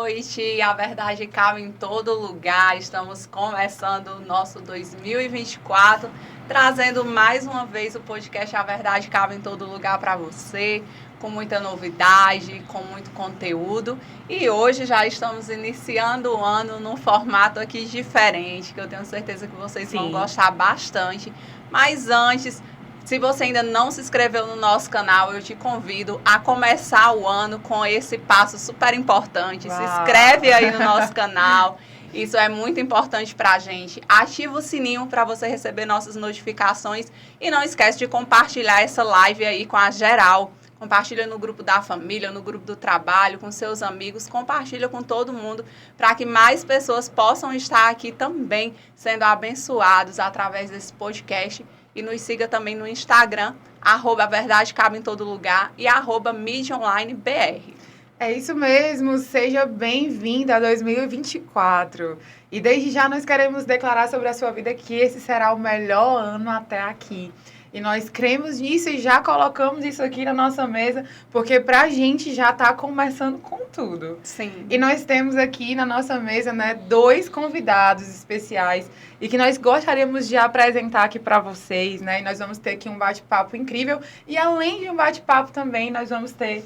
noite. A verdade cabe em todo lugar. Estamos começando o nosso 2024, trazendo mais uma vez o podcast A Verdade Cabe em Todo Lugar para você, com muita novidade, com muito conteúdo. E hoje já estamos iniciando o ano num formato aqui diferente, que eu tenho certeza que vocês vão gostar bastante. Mas antes, se você ainda não se inscreveu no nosso canal, eu te convido a começar o ano com esse passo super importante. Uau. Se inscreve aí no nosso canal. Isso é muito importante pra gente. Ativa o sininho para você receber nossas notificações. E não esquece de compartilhar essa live aí com a geral. Compartilha no grupo da família, no grupo do trabalho, com seus amigos. Compartilha com todo mundo para que mais pessoas possam estar aqui também sendo abençoados através desse podcast. E nos siga também no Instagram, @A Verdade Cabe em Todo Lugar e @MídiaOnlineBR. É isso mesmo, seja bem-vinda a 2024. E desde já nós queremos declarar sobre a sua vida que esse será o melhor ano até aqui. E nós cremos nisso e já colocamos isso aqui na nossa mesa, porque pra gente já tá começando com tudo. Sim. E nós temos aqui na nossa mesa, né, 2 convidados especiais e que nós gostaríamos de apresentar aqui para vocês, né? E nós vamos ter aqui um bate-papo incrível. E além de um bate-papo também, nós vamos ter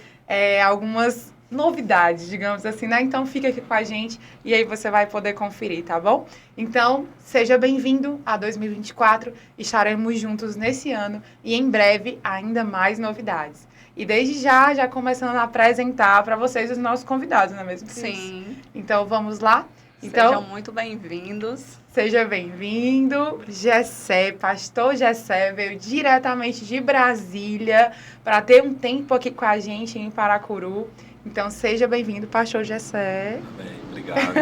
algumas novidades, digamos assim, né? Então fica aqui com a gente e aí você vai poder conferir, tá bom? Então, seja bem-vindo a 2024, estaremos juntos nesse ano e em breve ainda mais novidades. E desde já começando a apresentar para vocês os nossos convidados, não é mesmo, Cris? Sim. Então, vamos lá? Sejam muito bem-vindos. Seja bem-vindo, Gessé, pastor Gessé, veio diretamente de Brasília para ter um tempo aqui com a gente em Paracuru. Então, seja bem-vindo, pastor Gessé. Amém, obrigado,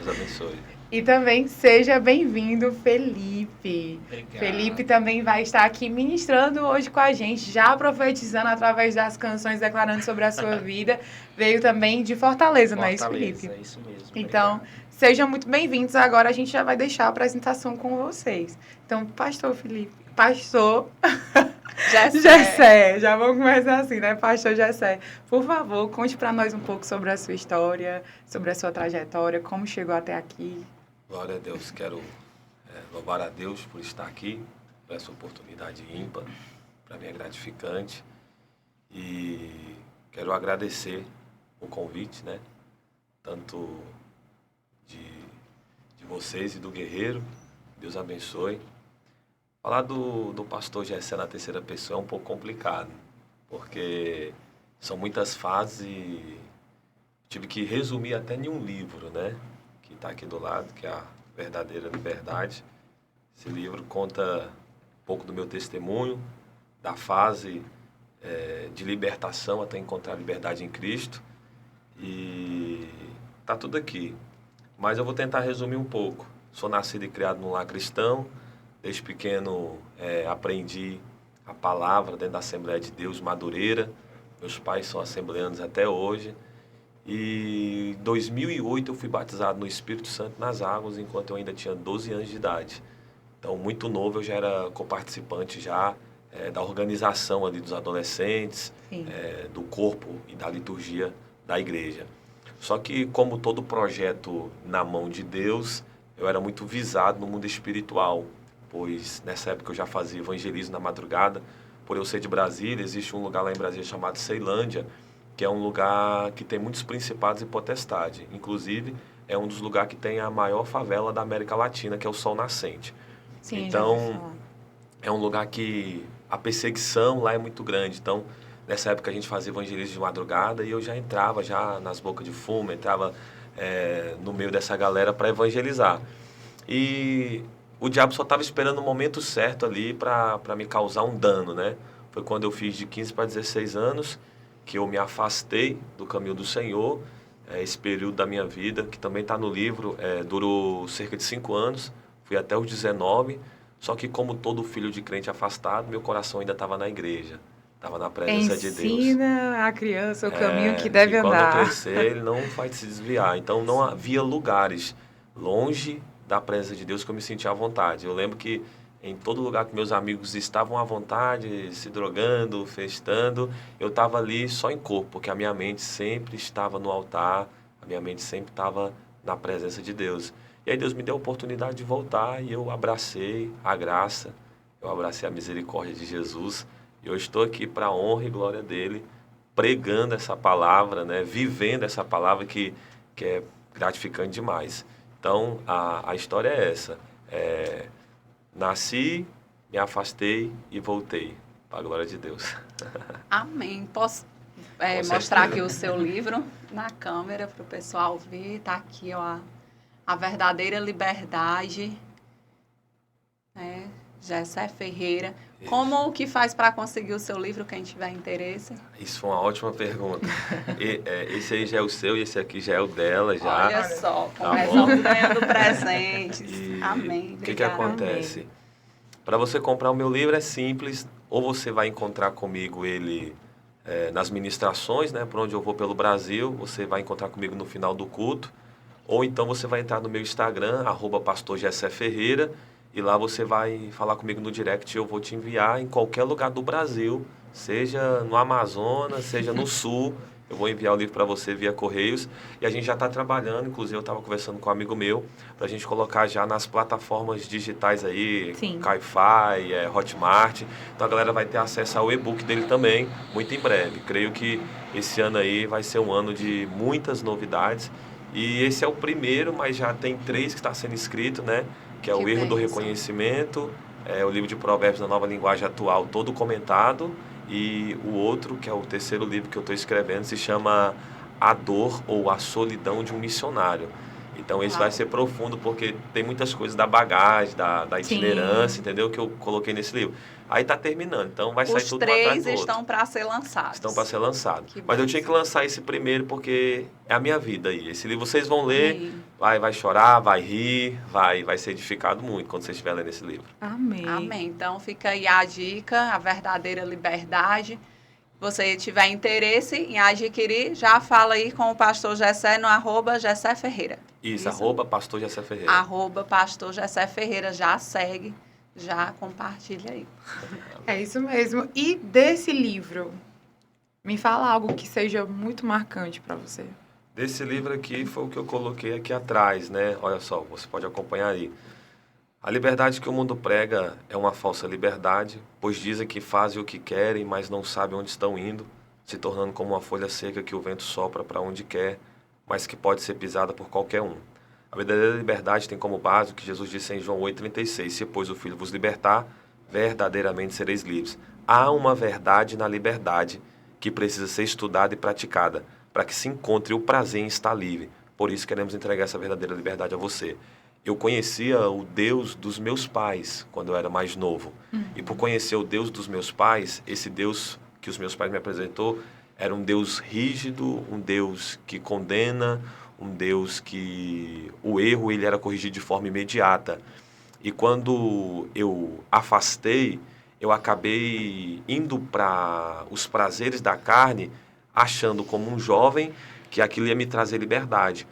Deus abençoe. E também seja bem-vindo, Felipe. Obrigado. Felipe também vai estar aqui ministrando hoje com a gente, já profetizando através das canções, declarando sobre a sua vida. Veio também de Fortaleza, não é isso, Felipe? É isso mesmo. Então, obrigado. Sejam muito bem-vindos. Agora a gente já vai deixar a apresentação com vocês. Então, pastor Felipe, pastor Gessé, já vamos começar assim, né? Pastor Gessé, por favor, conte para nós um pouco sobre a sua história, sobre a sua trajetória, como chegou até aqui. Glória a Deus, quero louvar a Deus por estar aqui, por essa oportunidade ímpar, para mim é gratificante. E quero agradecer o convite, né? Tanto de vocês e do Guerreiro, Deus abençoe. Falar do pastor Gessé na terceira pessoa é um pouco complicado, porque são muitas fases e tive que resumir até em um livro, né? Que está aqui do lado, que é a Verdadeira Liberdade. Esse livro conta um pouco do meu testemunho, da fase de libertação até encontrar a liberdade em Cristo. E tá tudo aqui. Mas eu vou tentar resumir um pouco. Sou nascido e criado num lar cristão. Desde pequeno aprendi a palavra dentro da Assembleia de Deus, Madureira. Meus pais são assembleanos até hoje. E em 2008 eu fui batizado no Espírito Santo nas águas, enquanto eu ainda tinha 12 anos de idade. Então, muito novo, eu já era coparticipante já da organização ali dos adolescentes, do corpo e da liturgia da igreja. Só que, como todo projeto na mão de Deus, eu era muito visado no mundo espiritual, pois nessa época eu já fazia evangelismo na madrugada. Por eu ser de Brasília, existe um lugar lá em Brasília chamado Ceilândia, que é um lugar que tem muitos principados e potestade. Inclusive, é um dos lugares que tem a maior favela da América Latina, que é o Sol Nascente. Sim, então, é um lugar que a perseguição lá é muito grande. Então, nessa época a gente fazia evangelismo de madrugada e eu já entrava já nas bocas de fumo, entrava no meio dessa galera para evangelizar. E o diabo só estava esperando o momento certo ali para me causar um dano, né? Foi quando eu fiz de 15 para 16 anos que eu me afastei do caminho do Senhor. Esse período da minha vida, que também está no livro, durou cerca de 5 anos. Fui até os 19, só que como todo filho de crente afastado, meu coração ainda estava na igreja. Estava na presença de Deus. Ensina a criança o caminho que deve andar. Quando crescer, ele não vai se desviar. Então, não havia lugares longe da presença de Deus que eu me sentia à vontade. Eu lembro que em todo lugar que meus amigos estavam à vontade, se drogando, festando, eu estava ali só em corpo, porque a minha mente sempre estava no altar, A minha mente sempre estava na presença de Deus. E aí Deus me deu a oportunidade de voltar e eu abracei a graça, eu abracei a misericórdia de Jesus. E eu estou aqui para a honra e glória dele, pregando essa palavra, né? Vivendo essa palavra que é gratificante demais. Então, a história é essa. Nasci, me afastei e voltei. Para a glória de Deus. Amém. Posso Com mostrar certeza. aqui o seu livro na câmera para o pessoal ver? Está aqui, ó, A Verdadeira Liberdade. Gessé Ferreira. Isso. Como que faz para conseguir o seu livro, quem tiver interesse? Isso foi uma ótima pergunta. Esse aí já é o seu e esse aqui já é o dela. Já. Olha só, Tá começamos ganhando presentes. E Amém. o que Obrigada. acontece? Para você comprar o meu livro é simples. Ou você vai encontrar comigo ele nas ministrações, né, por onde eu vou pelo Brasil. Você vai encontrar comigo no final do culto. Ou então você vai entrar no meu Instagram, @pastorgesséferreira. E lá você vai falar comigo no direct e eu vou te enviar em qualquer lugar do Brasil, seja no Amazonas, seja no Sul. Eu vou enviar o livro para você via Correios. E a gente já está trabalhando, inclusive eu estava conversando com um amigo meu, para a gente colocar já nas plataformas digitais aí, Sim. Caifai, Hotmart. Então a galera vai ter acesso ao e-book dele também, muito em breve. Creio que esse ano aí vai ser um ano de muitas novidades. E esse é o primeiro, mas já tem 3 que está sendo escrito, né? Que é o Erro do bênção. Reconhecimento, o livro de Provérbios na Nova Linguagem Atual, todo comentado, e o outro, que é o terceiro livro que eu estou escrevendo, se chama A Dor ou A Solidão de um Missionário. Então esse vai ser profundo, porque tem muitas coisas da bagagem, da itinerância, entendeu? Que eu coloquei nesse livro. Aí está terminando, então vai sair Os tudo um atrás 3 do outro. estão para ser lançados. Estão para ser lançados. Que Mas eu bênção. tinha que lançar esse primeiro porque é a minha vida aí. Esse livro vocês vão ler, Amém. vai chorar, vai rir, vai ser edificado muito quando vocês estiverem lendo esse livro. Amém. Amém. Então fica aí a dica, A Verdadeira Liberdade. Você tiver interesse em adquirir, já fala aí com o pastor Gessé no @Gessé Ferreira. Isso, @Pastor Gessé Ferreira. @Pastor Gessé Ferreira, já segue, já compartilha aí. É isso mesmo. E desse livro, me fala algo que seja muito marcante para você. Desse livro aqui foi o que eu coloquei aqui atrás, né? Olha só, você pode acompanhar aí. A liberdade que o mundo prega é uma falsa liberdade, pois dizem que fazem o que querem, mas não sabem onde estão indo, se tornando como uma folha seca que o vento sopra para onde quer, mas que pode ser pisada por qualquer um. A verdadeira liberdade tem como base o que Jesus disse em João 8,36, se pois o Filho vos libertar, verdadeiramente sereis livres. Há uma verdade na liberdade que precisa ser estudada e praticada, para que se encontre o prazer em estar livre. Por isso queremos entregar essa verdadeira liberdade a você. Eu conhecia o Deus dos meus pais quando eu era mais novo. E por conhecer o Deus dos meus pais, esse Deus que os meus pais me apresentou era um Deus rígido, um Deus que condena, um Deus que o erro ele era corrigido de forma imediata. E quando eu afastei, eu acabei indo para os prazeres da carne, achando como um jovem que aquilo ia me trazer liberdade.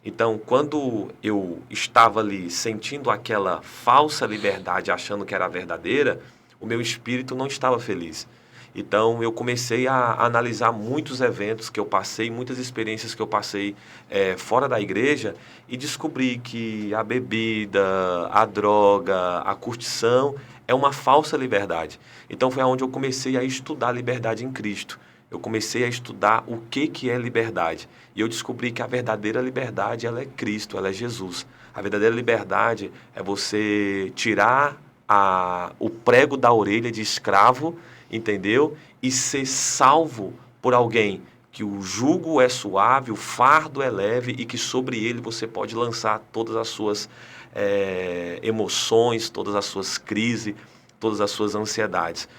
Então, quando eu estava ali sentindo aquela falsa liberdade, achando que era verdadeira, o meu espírito não estava feliz. Então, eu comecei a analisar muitos eventos que eu passei, muitas experiências que eu passei fora da igreja e descobri que a bebida, a droga, a curtição é uma falsa liberdade. Então, foi onde eu comecei a estudar a liberdade em Cristo. Eu comecei a estudar o que é liberdade. E eu descobri que a verdadeira liberdade, ela é Cristo, ela é Jesus. A verdadeira liberdade é você tirar o prego da orelha de escravo, entendeu? E ser salvo por alguém que o jugo é suave, o fardo é leve e que sobre ele você pode lançar todas as suas emoções, todas as suas crises, todas as suas ansiedades.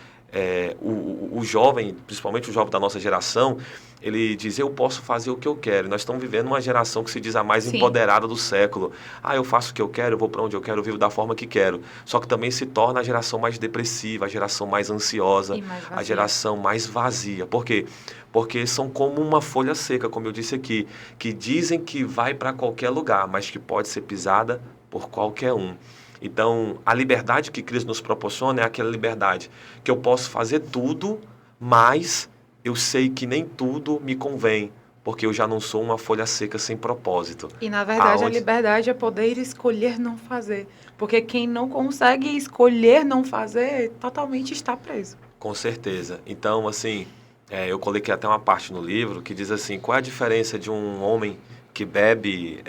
O jovem, principalmente o jovem da nossa geração, ele diz, eu posso fazer o que eu quero. Nós estamos vivendo uma geração que se diz a mais empoderada do século. Eu faço o que eu quero, eu vou para onde eu quero, eu vivo da forma que quero. Só que também se torna a geração mais depressiva, a geração mais ansiosa, a geração mais vazia. Por quê? Porque são como uma folha seca, como eu disse aqui, que dizem que vai para qualquer lugar, mas que pode ser pisada por qualquer um. Então, a liberdade que Cristo nos proporciona é aquela liberdade que eu posso fazer tudo, mas eu sei que nem tudo me convém, porque eu já não sou uma folha seca sem propósito. E, na verdade, a Aonde- liberdade é poder escolher não fazer. Porque quem não consegue escolher não fazer, totalmente está preso. Com certeza. Então, assim, eu coloquei até uma parte no livro que diz assim, qual é a diferença de um homem que bebe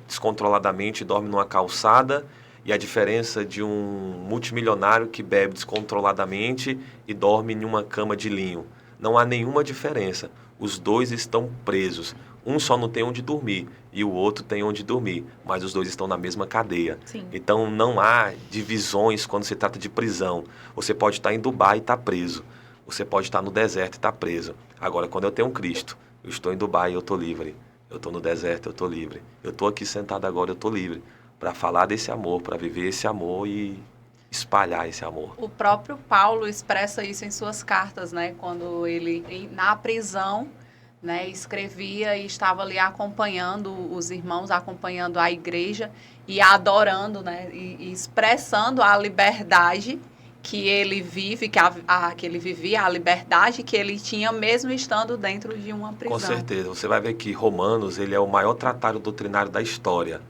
descontroladamente e dorme numa calçada e a diferença de um multimilionário que bebe descontroladamente e dorme em uma cama de linho? Não há nenhuma diferença. Os dois estão presos. Um só não tem onde dormir e o outro tem onde dormir, mas os dois estão na mesma cadeia. Sim. Então não há divisões quando se trata de prisão. Você pode estar em Dubai e estar preso. Você pode estar no deserto e estar preso. Agora, quando eu tenho um Cristo, eu estou em Dubai e eu estou livre. Eu estou no deserto, eu estou livre. Eu estou aqui sentado agora, eu estou livre. Para falar desse amor, para viver esse amor e espalhar esse amor. O próprio Paulo expressa isso em suas cartas, né? Quando ele, na prisão, né, escrevia e estava ali acompanhando os irmãos, acompanhando a igreja e adorando, né? E expressando a liberdade que ele vive, que ele vivia, a liberdade que ele tinha mesmo estando dentro de uma prisão. Com certeza. Você vai ver que Romanos, ele é o maior tratado doutrinário da história.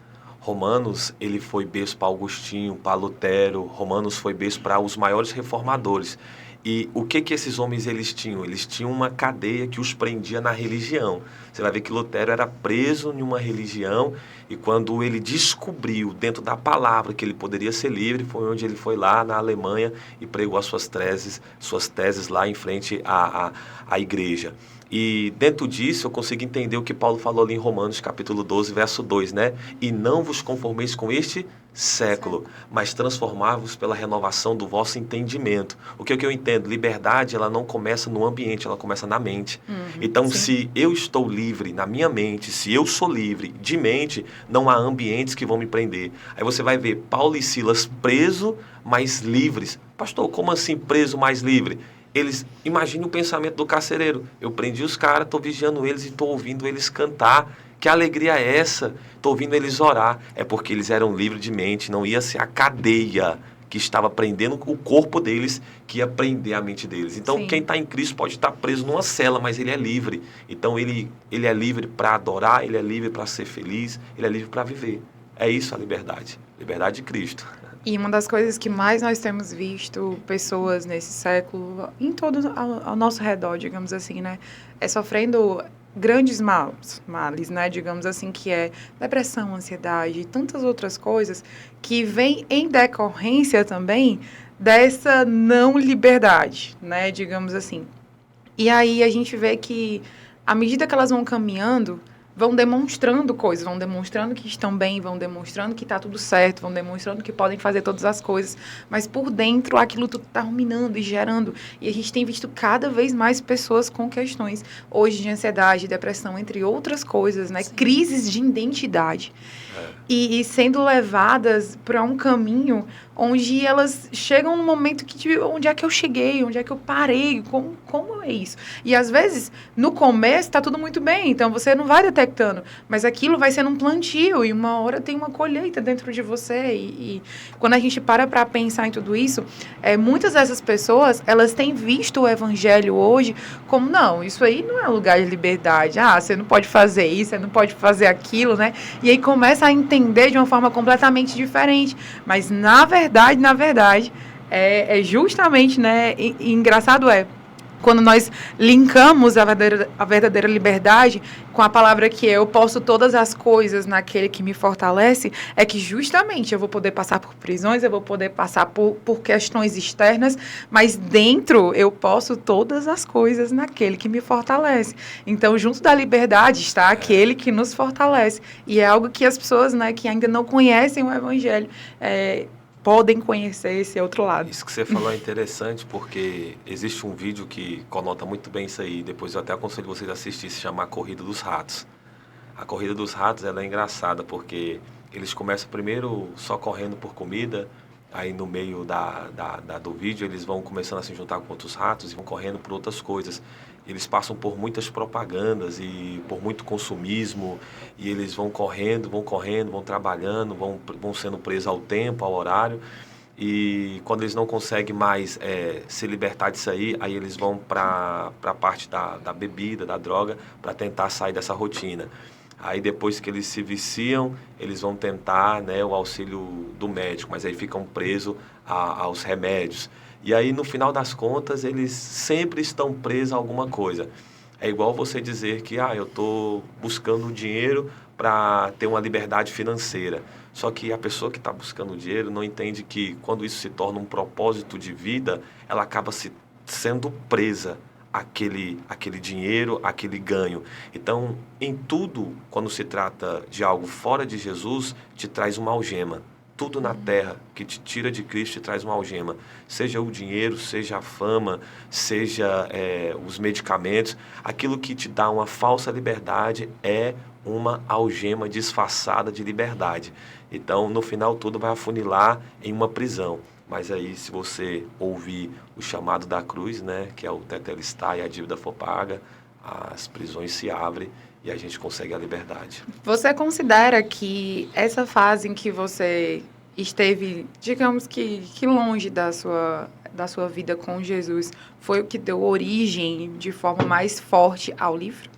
Romanos, ele foi berço para Agostinho, para Lutero. Romanos foi berço para os maiores reformadores. E o que esses homens eles tinham? Eles tinham uma cadeia que os prendia na religião. Você vai ver que Lutero era preso em uma religião e quando ele descobriu dentro da palavra que ele poderia ser livre, foi onde ele foi lá na Alemanha e pregou as suas teses lá em frente à igreja. E dentro disso eu consigo entender o que Paulo falou ali em Romanos capítulo 12, verso 2, né? E não vos conformeis com este século, mas transformar-vos pela renovação do vosso entendimento. O que eu entendo? Liberdade, ela não começa no ambiente, ela começa na mente. Então, sim. se eu estou livre na minha mente, se eu sou livre de mente, não há ambientes que vão me prender. Aí você vai ver Paulo e Silas presos, mas livres. Pastor, como assim preso, mais livre? Imagine o pensamento do carcereiro. Eu prendi os caras, estou vigiando eles e estou ouvindo eles cantar. Que alegria é essa? Estou ouvindo eles orar. É porque eles eram livres de mente, não ia ser a cadeia que estava prendendo o corpo deles, que ia prender a mente deles. Então, Sim. quem está em Cristo pode estar preso numa cela, mas ele é livre. Então, ele é livre para adorar, ele é livre para ser feliz, ele é livre para viver. É isso a liberdade. Liberdade de Cristo. E uma das coisas que mais nós temos visto pessoas nesse século, em todo ao nosso redor, digamos assim, né? É sofrendo grandes males, né? Digamos assim, que é depressão, ansiedade e tantas outras coisas que vêm em decorrência também dessa não liberdade, né? Digamos assim. E aí a gente vê que, à medida que elas vão caminhando, vão demonstrando coisas, vão demonstrando que estão bem, vão demonstrando que está tudo certo, vão demonstrando que podem fazer todas as coisas, mas por dentro aquilo tudo está ruminando e gerando. E a gente tem visto cada vez mais pessoas com questões hoje de ansiedade, depressão, entre outras coisas, né? Sim. Crises de identidade. E sendo levadas para um caminho onde elas chegam no momento que, onde é que eu cheguei, onde é que eu parei, como é isso? E às vezes, no começo, está tudo muito bem, então você não vai detectando, mas aquilo vai sendo um plantio e uma hora tem uma colheita dentro de você. E quando a gente para pensar em tudo isso, muitas dessas pessoas, elas têm visto o evangelho hoje como, não, isso aí não é lugar de liberdade, você não pode fazer isso, você não pode fazer aquilo, né? E aí começa a entender de uma forma completamente diferente, mas na verdade, é justamente, né, e engraçado quando nós linkamos a verdadeira liberdade com a palavra que eu posso todas as coisas naquele que me fortalece, é que justamente eu vou poder passar por prisões, eu vou poder passar por questões externas, mas dentro eu posso todas as coisas naquele que me fortalece. Então, junto da liberdade está aquele que nos fortalece. E é algo que as pessoas, né, que ainda não conhecem o evangelho, podem conhecer esse outro lado. Isso que você falou é interessante porque existe um vídeo que conota muito bem isso aí. Depois eu até aconselho vocês a assistir, se chama A Corrida dos Ratos. A Corrida dos Ratos ela é engraçada porque eles começam primeiro só correndo por comida, aí no meio do vídeo eles vão começando a se juntar com outros ratos e vão correndo por outras coisas. Eles passam por muitas propagandas e por muito consumismo e eles vão correndo, vão trabalhando, vão sendo presos ao tempo, ao horário E quando eles não conseguem mais se libertar disso aí eles vão para a parte da bebida, da droga, para tentar sair dessa rotina. Aí depois que eles se viciam, eles vão tentar, né, o auxílio do médico, mas aí ficam presos aos remédios. E aí no final das contas eles sempre estão presos a alguma coisa. É igual você dizer que eu estou buscando dinheiro para ter uma liberdade financeira. Só que a pessoa que está buscando dinheiro não entende que quando isso se torna um propósito de vida, ela acaba sendo presa àquele dinheiro, àquele ganho. Então, em tudo, quando se trata de algo fora de Jesus, te traz uma algema. Tudo na terra que te tira de Cristo te traz uma algema. Seja o dinheiro, seja a fama, seja os medicamentos. Aquilo que te dá uma falsa liberdade é uma algema disfarçada de liberdade. Então, no final, tudo vai afunilar em uma prisão. Mas aí, se você ouvir o chamado da cruz, né, que é o tetelestai e a dívida for paga, as prisões se abrem e a gente consegue a liberdade. Você considera que essa fase em que você esteve, digamos que longe da sua vida com Jesus, foi o que deu origem de forma mais forte ao livro?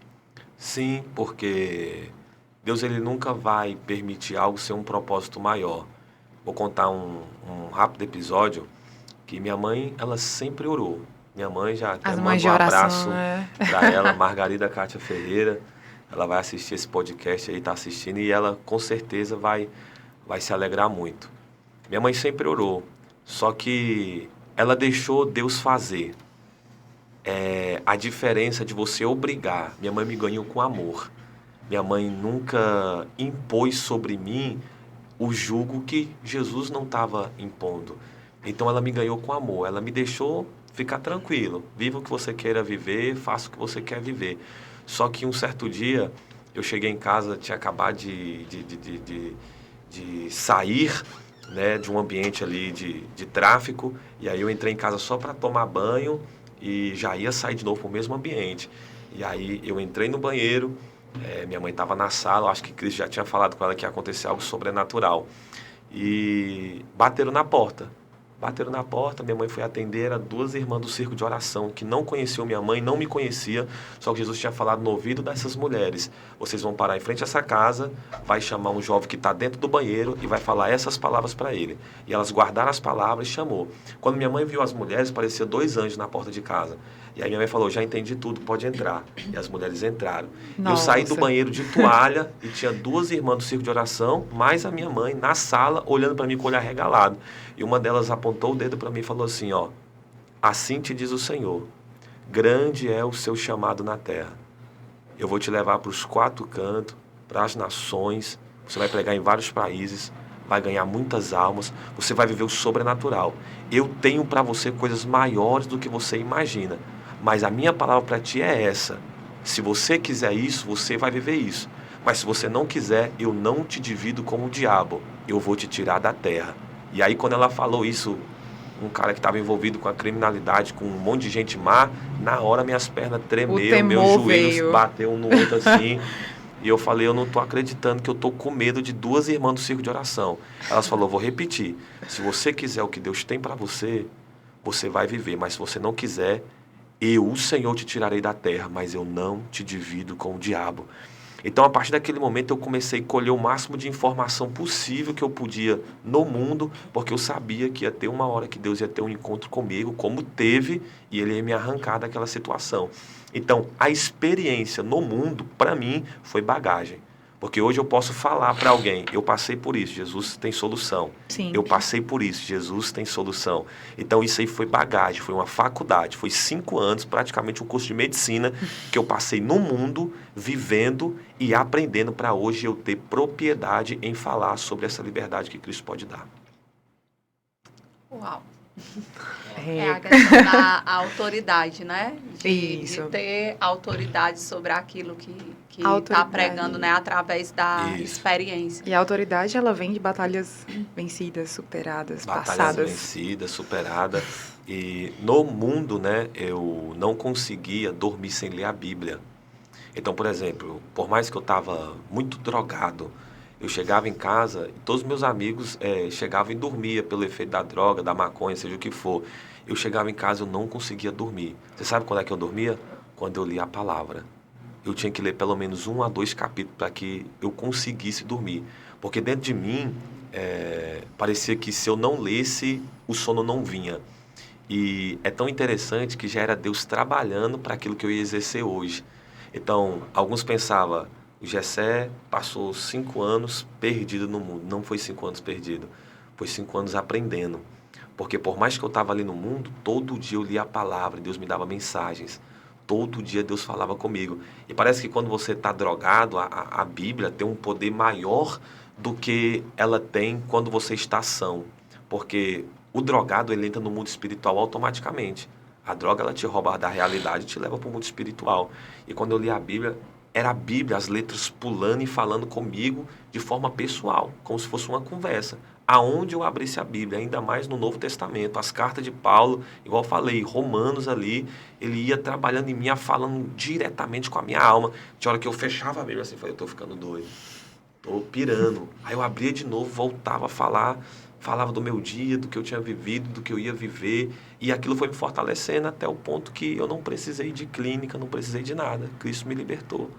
Sim, porque Deus ele nunca vai permitir algo ser um propósito maior. Vou contar um rápido episódio que minha mãe, ela sempre orou. Minha mãe já até manda um abraço para ela, Margarida Cátia Ferreira. Ela vai assistir esse podcast aí, está assistindo, e ela com certeza vai se alegrar muito. Minha mãe sempre orou, só que ela deixou Deus fazer. A diferença de você obrigar. Minha mãe me ganhou com amor. Minha mãe nunca impôs sobre mim o jugo que Jesus não estava impondo. Então ela me ganhou com amor. Ela me deixou ficar tranquilo. Viva o que você queira viver, faça o que você quer viver. Só que um certo dia, eu cheguei em casa, tinha acabado de sair, né, de um ambiente ali de tráfico. E aí eu entrei em casa só para tomar banho e já ia sair de novo para o mesmo ambiente. E aí eu entrei no banheiro, minha mãe estava na sala, acho que Cristo já tinha falado com ela que ia acontecer algo sobrenatural. E bateram na porta. Minha mãe foi atender, eram duas irmãs do circo de oração, que não conheciam minha mãe, não me conhecia, só que Jesus tinha falado no ouvido dessas mulheres: vocês vão parar em frente a essa casa, vai chamar um jovem que está dentro do banheiro e vai falar essas palavras para ele. E elas guardaram as palavras e chamou. Quando minha mãe viu as mulheres, parecia 2 anjos na porta de casa. E aí minha mãe falou: já entendi tudo, pode entrar. E as mulheres entraram. Eu saí do banheiro de toalha e tinha 2 irmãs do circo de oração, mais a minha mãe, na sala, olhando para mim com o olhar regalado. E uma delas apontou o dedo para mim e falou assim: assim te diz o Senhor, grande é o seu chamado na terra. Eu vou te levar para os 4 cantos, para as nações, você vai pregar em vários países, vai ganhar muitas almas, você vai viver o sobrenatural. Eu tenho para você coisas maiores do que você imagina. Mas a minha palavra para ti é essa: se você quiser isso, você vai viver isso. Mas se você não quiser, eu não te divido como o diabo. Eu vou te tirar da terra. E aí quando ela falou isso, um cara que estava envolvido com a criminalidade, com um monte de gente má, na hora minhas pernas tremeram, meus joelhos bateu um no outro assim. E eu falei: eu não estou acreditando que eu estou com medo de 2 irmãs do circo de oração. Elas falaram: vou repetir. Se você quiser o que Deus tem para você, você vai viver. Mas se você não quiser, eu, o Senhor, te tirarei da terra, mas eu não te divido com o diabo. Então, a partir daquele momento, eu comecei a colher o máximo de informação possível que eu podia no mundo, porque eu sabia que ia ter uma hora que Deus ia ter um encontro comigo, como teve, e Ele ia me arrancar daquela situação. Então, a experiência no mundo, para mim, foi bagagem. Porque hoje eu posso falar para alguém: eu passei por isso, Jesus tem solução. Sim. Eu passei por isso, Jesus tem solução. Então isso aí foi bagagem, foi uma faculdade, foi 5 anos, praticamente um curso de medicina, que eu passei no mundo, vivendo e aprendendo para hoje eu ter propriedade em falar sobre essa liberdade que Cristo pode dar. Uau! É a questão da autoridade, né? De ter autoridade sobre aquilo que está pregando, né? Através da experiência. E a autoridade, ela vem de batalhas vencidas, superadas, passadas. Batalhas vencidas, superadas. E no mundo, né? Eu não conseguia dormir sem ler a Bíblia. Então, por exemplo, por mais que eu estava muito drogado, Eu chegava em casa e todos os meus amigos chegavam e dormiam pelo efeito da droga, da maconha, seja o que for. Eu chegava em casa e eu não conseguia dormir. Você sabe quando é que eu dormia? Quando eu lia a palavra. Eu tinha que ler pelo menos 1 a 2 capítulos para que eu conseguisse dormir. Porque dentro de mim, parecia que se eu não lesse, o sono não vinha. E é tão interessante que já era Deus trabalhando para aquilo que eu ia exercer hoje. Então, alguns pensavam, o Jessé passou 5 anos perdido no mundo. Não foi 5 anos perdido, foi 5 anos aprendendo. Porque por mais que eu estava ali no mundo, todo dia eu lia a palavra, Deus me dava mensagens. Todo dia Deus falava comigo. E parece que quando você está drogado, a Bíblia tem um poder maior do que ela tem quando você está são. Porque o drogado, ele entra no mundo espiritual automaticamente. A droga, ela te rouba da realidade e te leva para o mundo espiritual. E quando eu li a Bíblia, era a Bíblia, as letras pulando e falando comigo de forma pessoal, como se fosse uma conversa. Aonde eu abrisse a Bíblia, ainda mais no Novo Testamento, as cartas de Paulo, igual eu falei, Romanos ali, ele ia trabalhando em mim, falando diretamente com a minha alma. Tinha hora que eu fechava a Bíblia assim, eu tô ficando doido, tô pirando. Aí eu abria de novo, voltava a falar, falava do meu dia, do que eu tinha vivido, do que eu ia viver, e aquilo foi me fortalecendo até o ponto que eu não precisei de clínica, não precisei de nada. Cristo me libertou.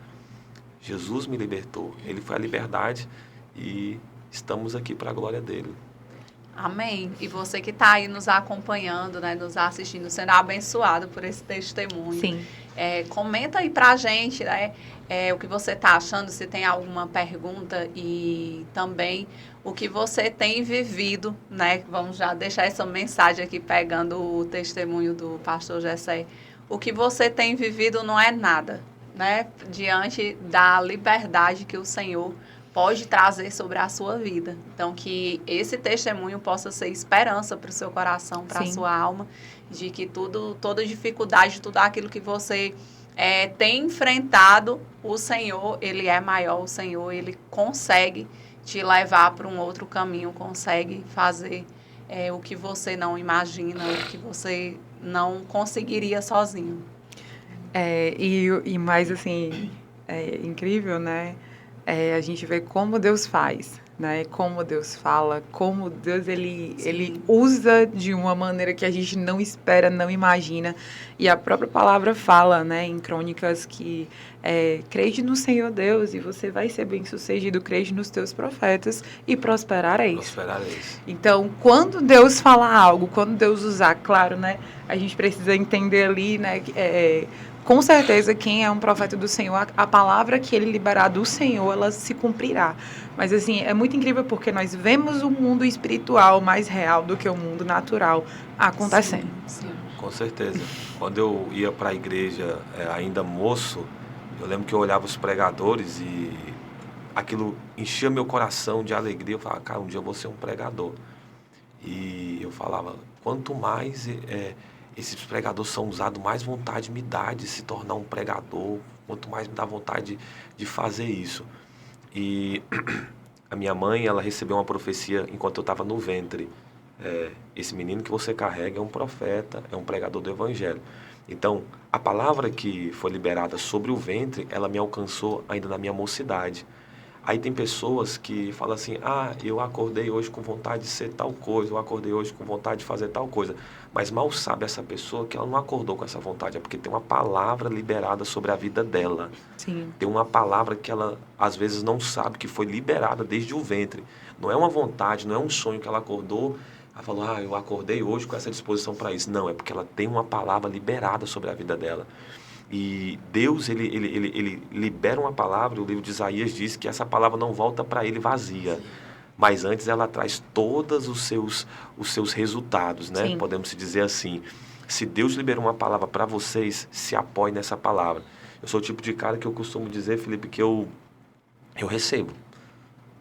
Jesus me libertou. Ele foi a liberdade e estamos aqui para a glória dele. Amém. E você que está aí nos acompanhando, né, nos assistindo, sendo abençoado por esse testemunho. Sim. Comenta aí pra gente, né, o que você está achando, se tem alguma pergunta e também o que você tem vivido, né? Vamos já deixar essa mensagem aqui pegando o testemunho do pastor Jessé. O que você tem vivido não é nada, né? Diante da liberdade que o Senhor pode trazer sobre a sua vida. Então, que esse testemunho possa ser esperança para o seu coração, para a sua alma, de que toda dificuldade, tudo aquilo que você tem enfrentado, o Senhor, Ele é maior, o Senhor, Ele consegue te levar para um outro caminho, consegue fazer o que você não imagina, o que você não conseguiria sozinho. E mais, assim, incrível, né? A gente vê como Deus faz, né? Como Deus fala, como Deus ele usa de uma maneira que a gente não espera, não imagina. E a própria palavra fala, né, em Crônicas que crede no Senhor Deus e você vai ser bem-sucedido, crede nos teus profetas e prosperareis. Prosperareis. Então, quando Deus fala algo, quando Deus usar, claro, né, a gente precisa entender ali, né, com certeza, quem é um profeta do Senhor, a palavra que ele liberar do Senhor, ela se cumprirá. Mas, assim, é muito incrível porque nós vemos o mundo espiritual mais real do que o mundo natural acontecendo. Sim. Com certeza. Quando eu ia para a igreja ainda moço, eu lembro que eu olhava os pregadores e aquilo enchia meu coração de alegria. Eu falava, cara, um dia eu vou ser um pregador. E eu falava, quanto mais esses pregadores são usados, mais vontade me dá de se tornar um pregador, quanto mais me dá vontade de fazer isso. E a minha mãe, ela recebeu uma profecia enquanto eu estava no ventre. Esse menino que você carrega é um profeta, é um pregador do evangelho. Então, a palavra que foi liberada sobre o ventre, ela me alcançou ainda na minha mocidade. Aí tem pessoas que falam assim, eu acordei hoje com vontade de ser tal coisa, eu acordei hoje com vontade de fazer tal coisa. Mas mal sabe essa pessoa que ela não acordou com essa vontade, é porque tem uma palavra liberada sobre a vida dela. Sim. Tem uma palavra que ela, às vezes, não sabe que foi liberada desde o ventre. Não é uma vontade, não é um sonho que ela acordou, ela falou, eu acordei hoje com essa disposição para isso. Não, é porque ela tem uma palavra liberada sobre a vida dela. E Deus, ele libera uma palavra, o livro de Isaías diz que essa palavra não volta para ele vazia, mas antes ela traz todos os seus resultados, né? Sim. Podemos dizer assim. Se Deus liberou uma palavra para vocês, se apoie nessa palavra. Eu sou o tipo de cara que eu costumo dizer, Felipe, que eu recebo.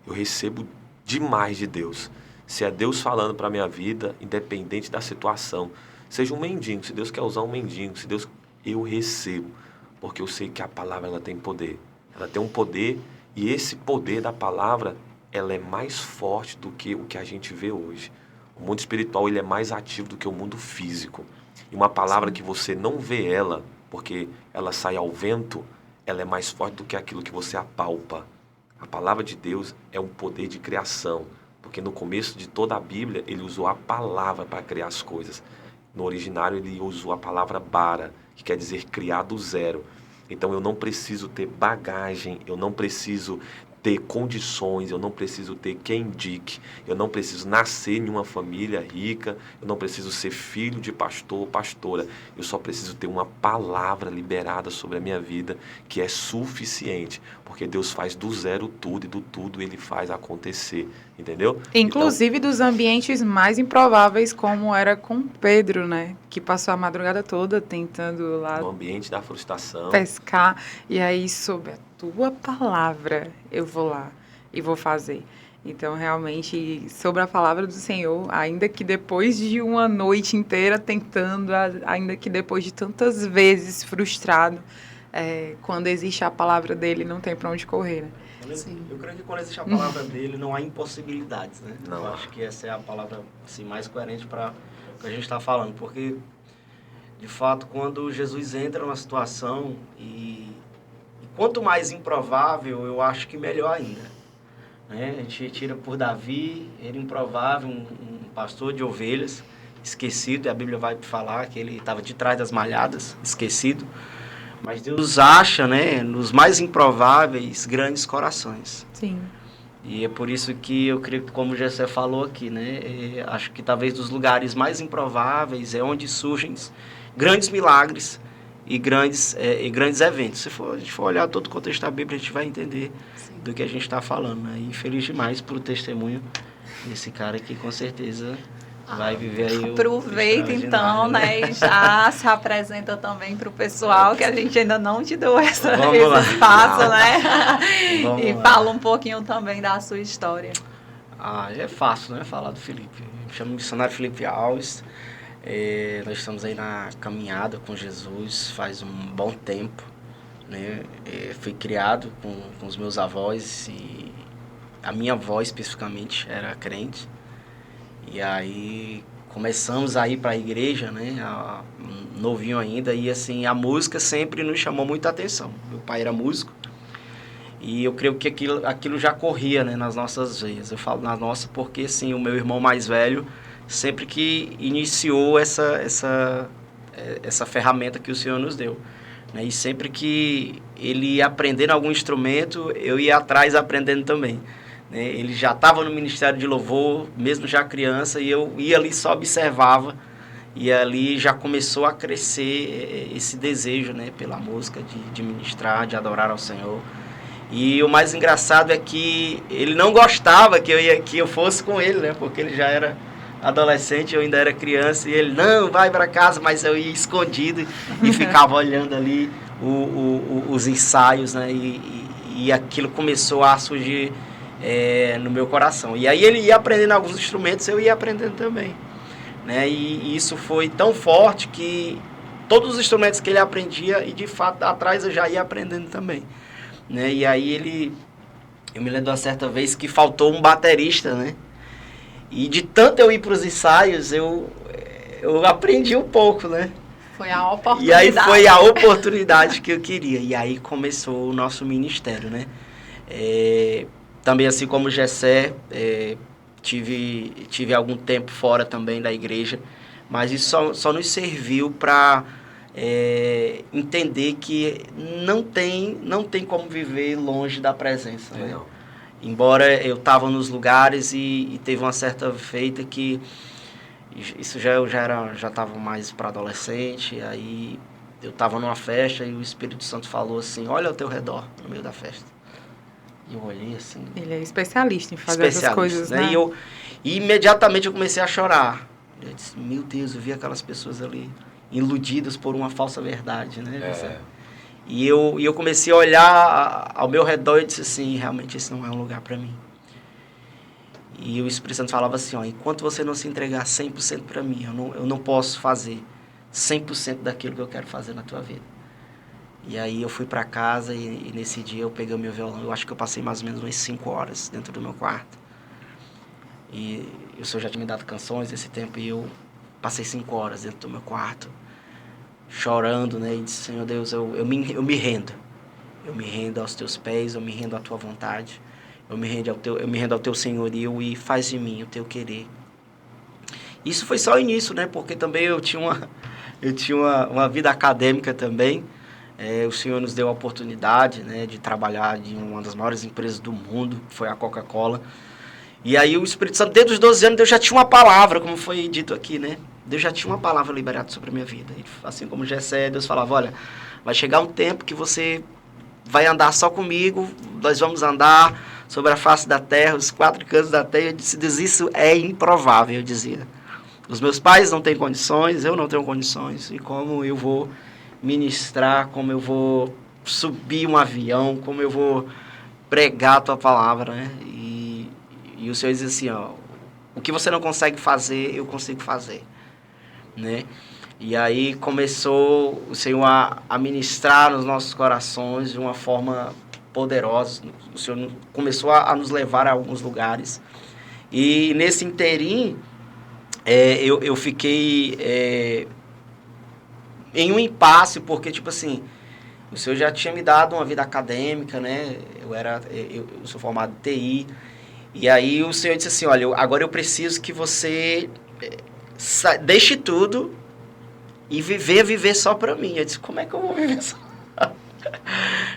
Eu recebo demais de Deus. Se é Deus falando para a minha vida, independente da situação, seja um mendigo, se Deus quer usar um mendigo, se Deus... eu recebo, porque eu sei que a palavra ela tem poder. Ela tem um poder e esse poder da palavra, ela é mais forte do que o que a gente vê hoje. O mundo espiritual ele é mais ativo do que o mundo físico. E uma palavra que você não vê ela, porque ela sai ao vento, ela é mais forte do que aquilo que você apalpa. A palavra de Deus é um poder de criação, porque no começo de toda a Bíblia ele usou a palavra para criar as coisas. No originário ele usou a palavra bara, que quer dizer criar do zero. Então eu não preciso ter bagagem, eu não preciso ter condições, eu não preciso ter quem indique, eu não preciso nascer em uma família rica, eu não preciso ser filho de pastor ou pastora, eu só preciso ter uma palavra liberada sobre a minha vida que é suficiente, porque Deus faz do zero tudo e do tudo Ele faz acontecer, entendeu? Inclusive dos ambientes mais improváveis, como era com Pedro, né? Que passou a madrugada toda tentando lá No ambiente da frustração, pescar, e aí sob a tua palavra eu vou lá e vou fazer. Então, realmente, sobre a palavra do Senhor, ainda que depois de uma noite inteira tentando, ainda que depois de tantas vezes frustrado, quando existe a palavra dele, não tem para onde correr, né? Eu creio que quando existe a palavra dele, não há impossibilidades, né? Não. Eu acho que essa é a palavra assim, mais coerente para o que a gente está falando, porque, de fato, quando Jesus entra numa situação e quanto mais improvável, eu acho que melhor ainda. Né? A gente tira por Davi, era improvável, um pastor de ovelhas, esquecido, e a Bíblia vai falar que ele estava de trás das malhadas, esquecido. Mas Deus acha, né, nos mais improváveis, grandes corações. Sim. E é por isso que eu creio que, como o Gessé falou aqui, né, acho que talvez dos lugares mais improváveis é onde surgem grandes milagres e grandes eventos. Se a gente for olhar todo o contexto da Bíblia, a gente vai entender do que a gente está falando. Né? E feliz demais pelo testemunho desse cara que com certeza vai viver aí. Aproveita então, né? E já se apresenta também para o pessoal, que a gente ainda não te deu esse espaço, né? E fala um pouquinho também da sua história. É fácil, né? Falar do Felipe. Me chamo missionário Felipe Alves. Nós estamos aí na caminhada com Jesus faz um bom tempo, né? Fui criado com os meus avós e a minha avó especificamente era crente. E aí começamos a ir para a igreja, né? Novinho ainda, e assim, a música sempre nos chamou muita atenção. Meu pai era músico e eu creio que aquilo já corria, né, nas nossas veias. Eu falo na nossa porque assim, o meu irmão mais velho sempre que iniciou essa ferramenta que o Senhor nos deu. Né? E sempre que ele ia aprendendo algum instrumento, eu ia atrás aprendendo também. Né? Ele já estava no ministério de louvor, mesmo já criança, e eu ia ali só observava. E ali já começou a crescer esse desejo, né, pela música, de ministrar, de adorar ao Senhor. E o mais engraçado é que ele não gostava que eu fosse com ele, né, porque ele já era adolescente, eu ainda era criança, e ele, não, vai para casa, mas eu ia escondido e ficava olhando ali os ensaios, né, e aquilo começou a surgir no meu coração. E aí ele ia aprendendo alguns instrumentos, eu ia aprendendo também. Né, e isso foi tão forte que todos os instrumentos que ele aprendia, e de fato atrás eu já ia aprendendo também. Né, e aí eu me lembro de uma certa vez que faltou um baterista, né? E de tanto eu ir para os ensaios, eu aprendi um pouco, né? Foi a oportunidade. E aí foi a oportunidade que eu queria. E aí começou o nosso ministério, né? Também assim como o Gessé, tive algum tempo fora também da igreja, mas isso só nos serviu para entender que não tem como viver longe da presença, né? Embora eu estava nos lugares e teve uma certa feita que isso eu já estava mais para adolescente, aí eu estava numa festa e o Espírito Santo falou assim, olha ao teu redor no meio da festa. E eu olhei assim... Ele é especialista em fazer essas coisas, né? E imediatamente eu comecei a chorar. Eu disse, meu Deus, eu vi aquelas pessoas ali iludidas por uma falsa verdade, né? E eu comecei a olhar ao meu redor e disse assim, realmente esse não é um lugar para mim. E o Espírito Santo falava assim, enquanto você não se entregar 100% para mim, eu não posso fazer 100% daquilo que eu quero fazer na tua vida. E aí eu fui para casa e nesse dia eu peguei o meu violão, eu acho que eu passei mais ou menos umas 5 horas dentro do meu quarto. E o Senhor já tinha me dado canções esse tempo e eu passei 5 horas dentro do meu quarto, chorando, né? E disse, Senhor Deus, eu me rendo. Eu me rendo aos teus pés, eu me rendo à tua vontade. eu me rendo ao teu senhorio e faz de mim o teu querer. Isso foi só o início, né? Porque também eu tinha uma vida acadêmica também. O Senhor nos deu a oportunidade, né, de trabalhar em uma das maiores empresas do mundo, que foi a Coca-Cola. E aí o Espírito Santo, desde os 12 anos, Deus já tinha uma palavra, como foi dito aqui, né? Deus já tinha uma palavra liberada sobre a minha vida. E, assim como Jessé, Deus falava, olha, vai chegar um tempo que você vai andar só comigo, nós vamos andar sobre a face da terra, os 4 cantos da terra. Eu disse, Deus, isso é improvável, eu dizia. Os meus pais não têm condições, eu não tenho condições. E como eu vou ministrar, como eu vou subir um avião, como eu vou pregar a tua palavra, né? E o Senhor diz assim, ó, o que você não consegue fazer, eu consigo fazer, né? E aí começou o Senhor a ministrar nos nossos corações de uma forma poderosa. O Senhor começou a nos levar a alguns lugares. E nesse interim, eu fiquei em um impasse, porque, tipo assim, o Senhor já tinha me dado uma vida acadêmica, né? Eu sou formado em TI. E aí o Senhor disse assim, olha, agora eu preciso que você deixe tudo e viver só para mim. Eu disse, como é que eu vou viver só?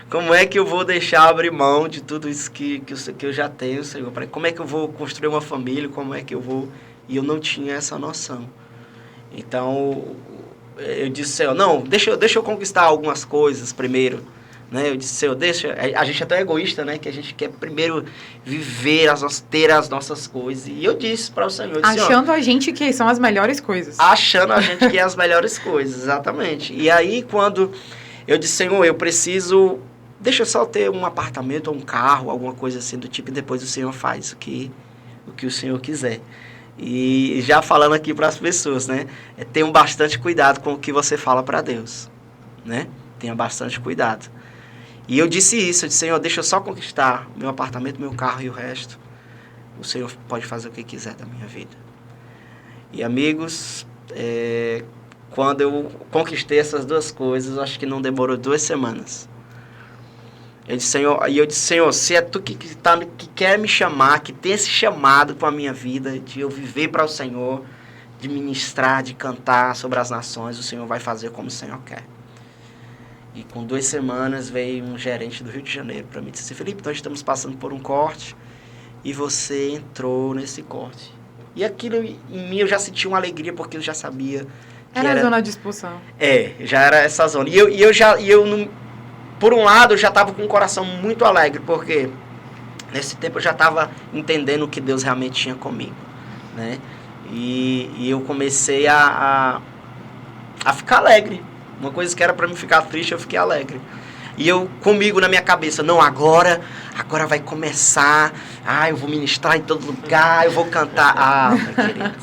Como é que eu vou deixar abrir mão de tudo isso que eu já tenho, Senhor? Como é que eu vou construir uma família? Como é que eu vou... E eu não tinha essa noção. Então, eu disse, Senhor, não, deixa eu conquistar algumas coisas primeiro. Né? Eu disse, Senhor, a gente é tão egoísta, né? Que a gente quer primeiro viver, ter as nossas coisas. E eu disse para o Senhor... Disse, achando a gente que são as melhores coisas. Achando a gente que é as melhores coisas, exatamente. E aí, quando eu disse, Senhor, eu preciso... Deixa eu só ter um apartamento ou um carro, alguma coisa assim do tipo, e depois o Senhor faz o que o Senhor quiser. E já falando aqui para as pessoas, né? Tenham bastante cuidado com o que você fala para Deus, né? Tenha bastante cuidado. E eu disse isso, eu disse, Senhor, deixa eu só conquistar meu apartamento, meu carro e o resto. O Senhor pode fazer o que quiser da minha vida. E amigos, quando eu conquistei essas duas coisas, acho que não demorou 2 semanas. Eu disse, Senhor, se é tu que quer me chamar, que tem esse chamado para a minha vida, de eu viver para o Senhor, de ministrar, de cantar sobre as nações, o Senhor vai fazer como o Senhor quer. E com 2 semanas veio um gerente do Rio de Janeiro para mim e disse, Felipe, nós estamos passando por um corte e você entrou nesse corte. E aquilo em mim eu já senti uma alegria, porque eu já sabia que era a zona de expulsão. Já era essa zona. Por um lado, eu já estava com o coração muito alegre, porque nesse tempo eu já estava entendendo o que Deus realmente tinha comigo, né? E eu comecei a ficar alegre. Uma coisa que era para mim ficar triste, eu fiquei alegre. E eu, comigo na minha cabeça, não, agora vai começar, eu vou ministrar em todo lugar, eu vou cantar. Meu querido.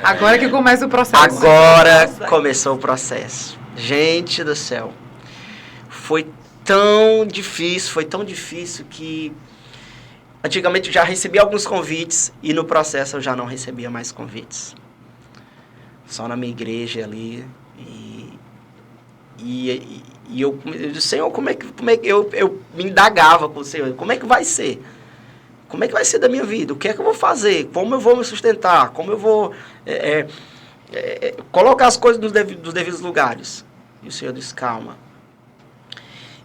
Agora que começa o processo. Agora começou o processo. Gente do céu. Foi tão difícil que antigamente eu já recebia alguns convites e no processo eu já não recebia mais convites. Só na minha igreja ali. E eu disse, Senhor, como é que eu me indagava com o Senhor, como é que vai ser? Como é que vai ser da minha vida? O que é que eu vou fazer? Como eu vou me sustentar? Como eu vou colocar as coisas nos devidos lugares? E o Senhor disse, calma.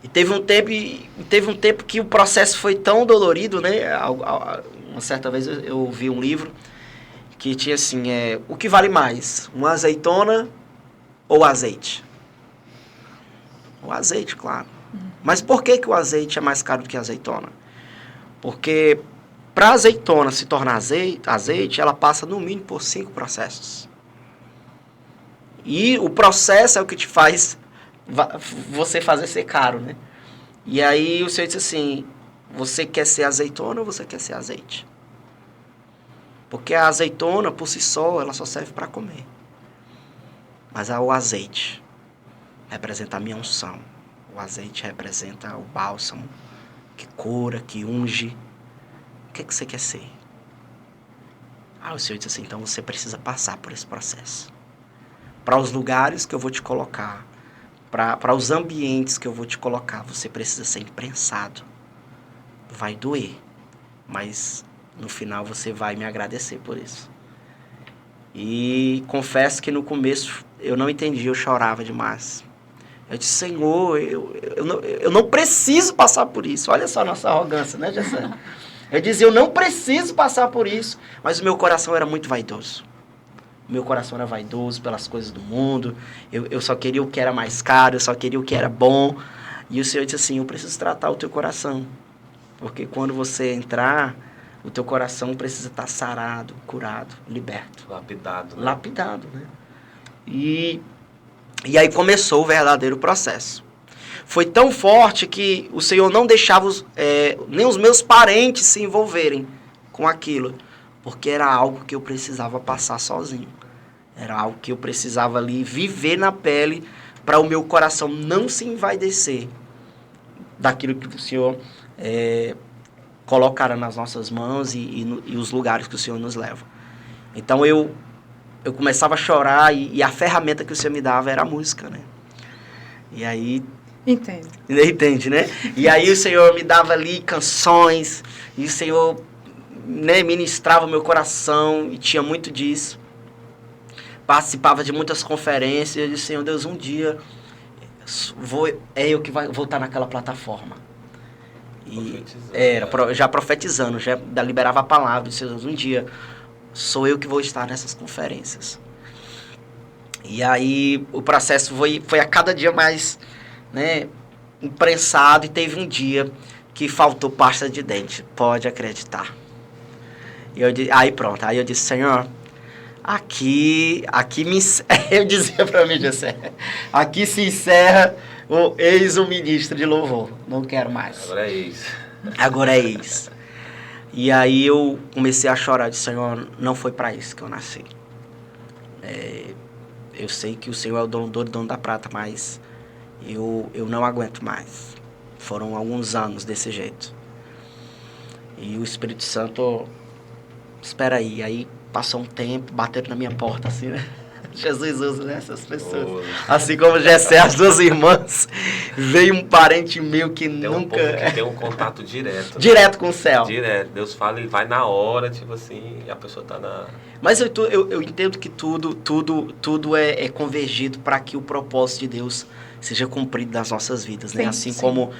E teve um tempo que o processo foi tão dolorido, né? Uma certa vez eu ouvi um livro que tinha assim, o que vale mais? Uma azeitona ou azeite? O azeite, claro. Mas por que o azeite é mais caro do que a azeitona? Porque para a azeitona se tornar azeite, ela passa no mínimo por 5 processos. E o processo é o que te faz você fazer ser caro, né? E aí o Senhor disse assim, você quer ser azeitona ou você quer ser azeite? Porque a azeitona, por si só, ela só serve para comer. Mas o azeite representa a minha unção. O azeite representa o bálsamo que cura, que unge. O que você quer ser? O Senhor disse assim, então você precisa passar por esse processo. Para os lugares que eu vou te colocar, para os ambientes que eu vou te colocar, você precisa ser imprensado. Vai doer, mas no final você vai me agradecer por isso. E confesso que no começo eu não entendi, eu chorava demais. Eu disse, Senhor, eu não preciso passar por isso. Olha só a nossa arrogância, né, Jessé? Eu dizia, eu não preciso passar por isso. Mas o meu coração era muito vaidoso. O meu coração era vaidoso pelas coisas do mundo. Eu só queria o que era mais caro, eu só queria o que era bom. E o Senhor disse assim, eu preciso tratar o teu coração. Porque quando você entrar, o teu coração precisa estar sarado, curado, liberto. Lapidado, né? Lapidado, né? E aí começou o verdadeiro processo. Foi tão forte que o Senhor não deixava nem os meus parentes se envolverem com aquilo. Porque era algo que eu precisava passar sozinho. Era algo que eu precisava ali viver na pele para o meu coração não se envaidecer daquilo que o Senhor colocara nas nossas mãos e os lugares que o Senhor nos leva. Então eu começava a chorar e a ferramenta que o Senhor me dava era a música, né? E aí... Entende, né? E aí o Senhor me dava ali canções e o Senhor, né, ministrava o meu coração e tinha muito disso. Participava de muitas conferências e eu disse, Senhor Deus, um dia eu que vou estar naquela plataforma. E já profetizando, já liberava a palavra, disse, um dia sou eu que vou estar nessas conferências. E aí o processo foi a cada dia mais, né, imprensado, e teve um dia que faltou pasta de dente, pode acreditar. Aí pronto, aí eu disse, Senhor, aqui eu dizia para mim, Jessé, aqui se encerra eis o ministro de louvor, não quero mais. Agora é ex. E aí eu comecei a chorar, disse, Senhor, não foi para isso que eu nasci. Eu sei que o Senhor é o dono do ouro e dono da prata, mas eu não aguento mais. Foram alguns anos desse jeito. E o Espírito Santo, espera aí passou um tempo, bateram na minha porta assim, né? Jesus usa essas pessoas. Assim como Jessé, as duas irmãs, veio um parente meu que tem nunca... Um povo que tem um contato direto. Direto com o céu. Direto. Deus fala, ele vai na hora, tipo assim, e a pessoa tá na... Mas eu entendo que tudo é convergido para que o propósito de Deus seja cumprido nas nossas vidas, né? Assim como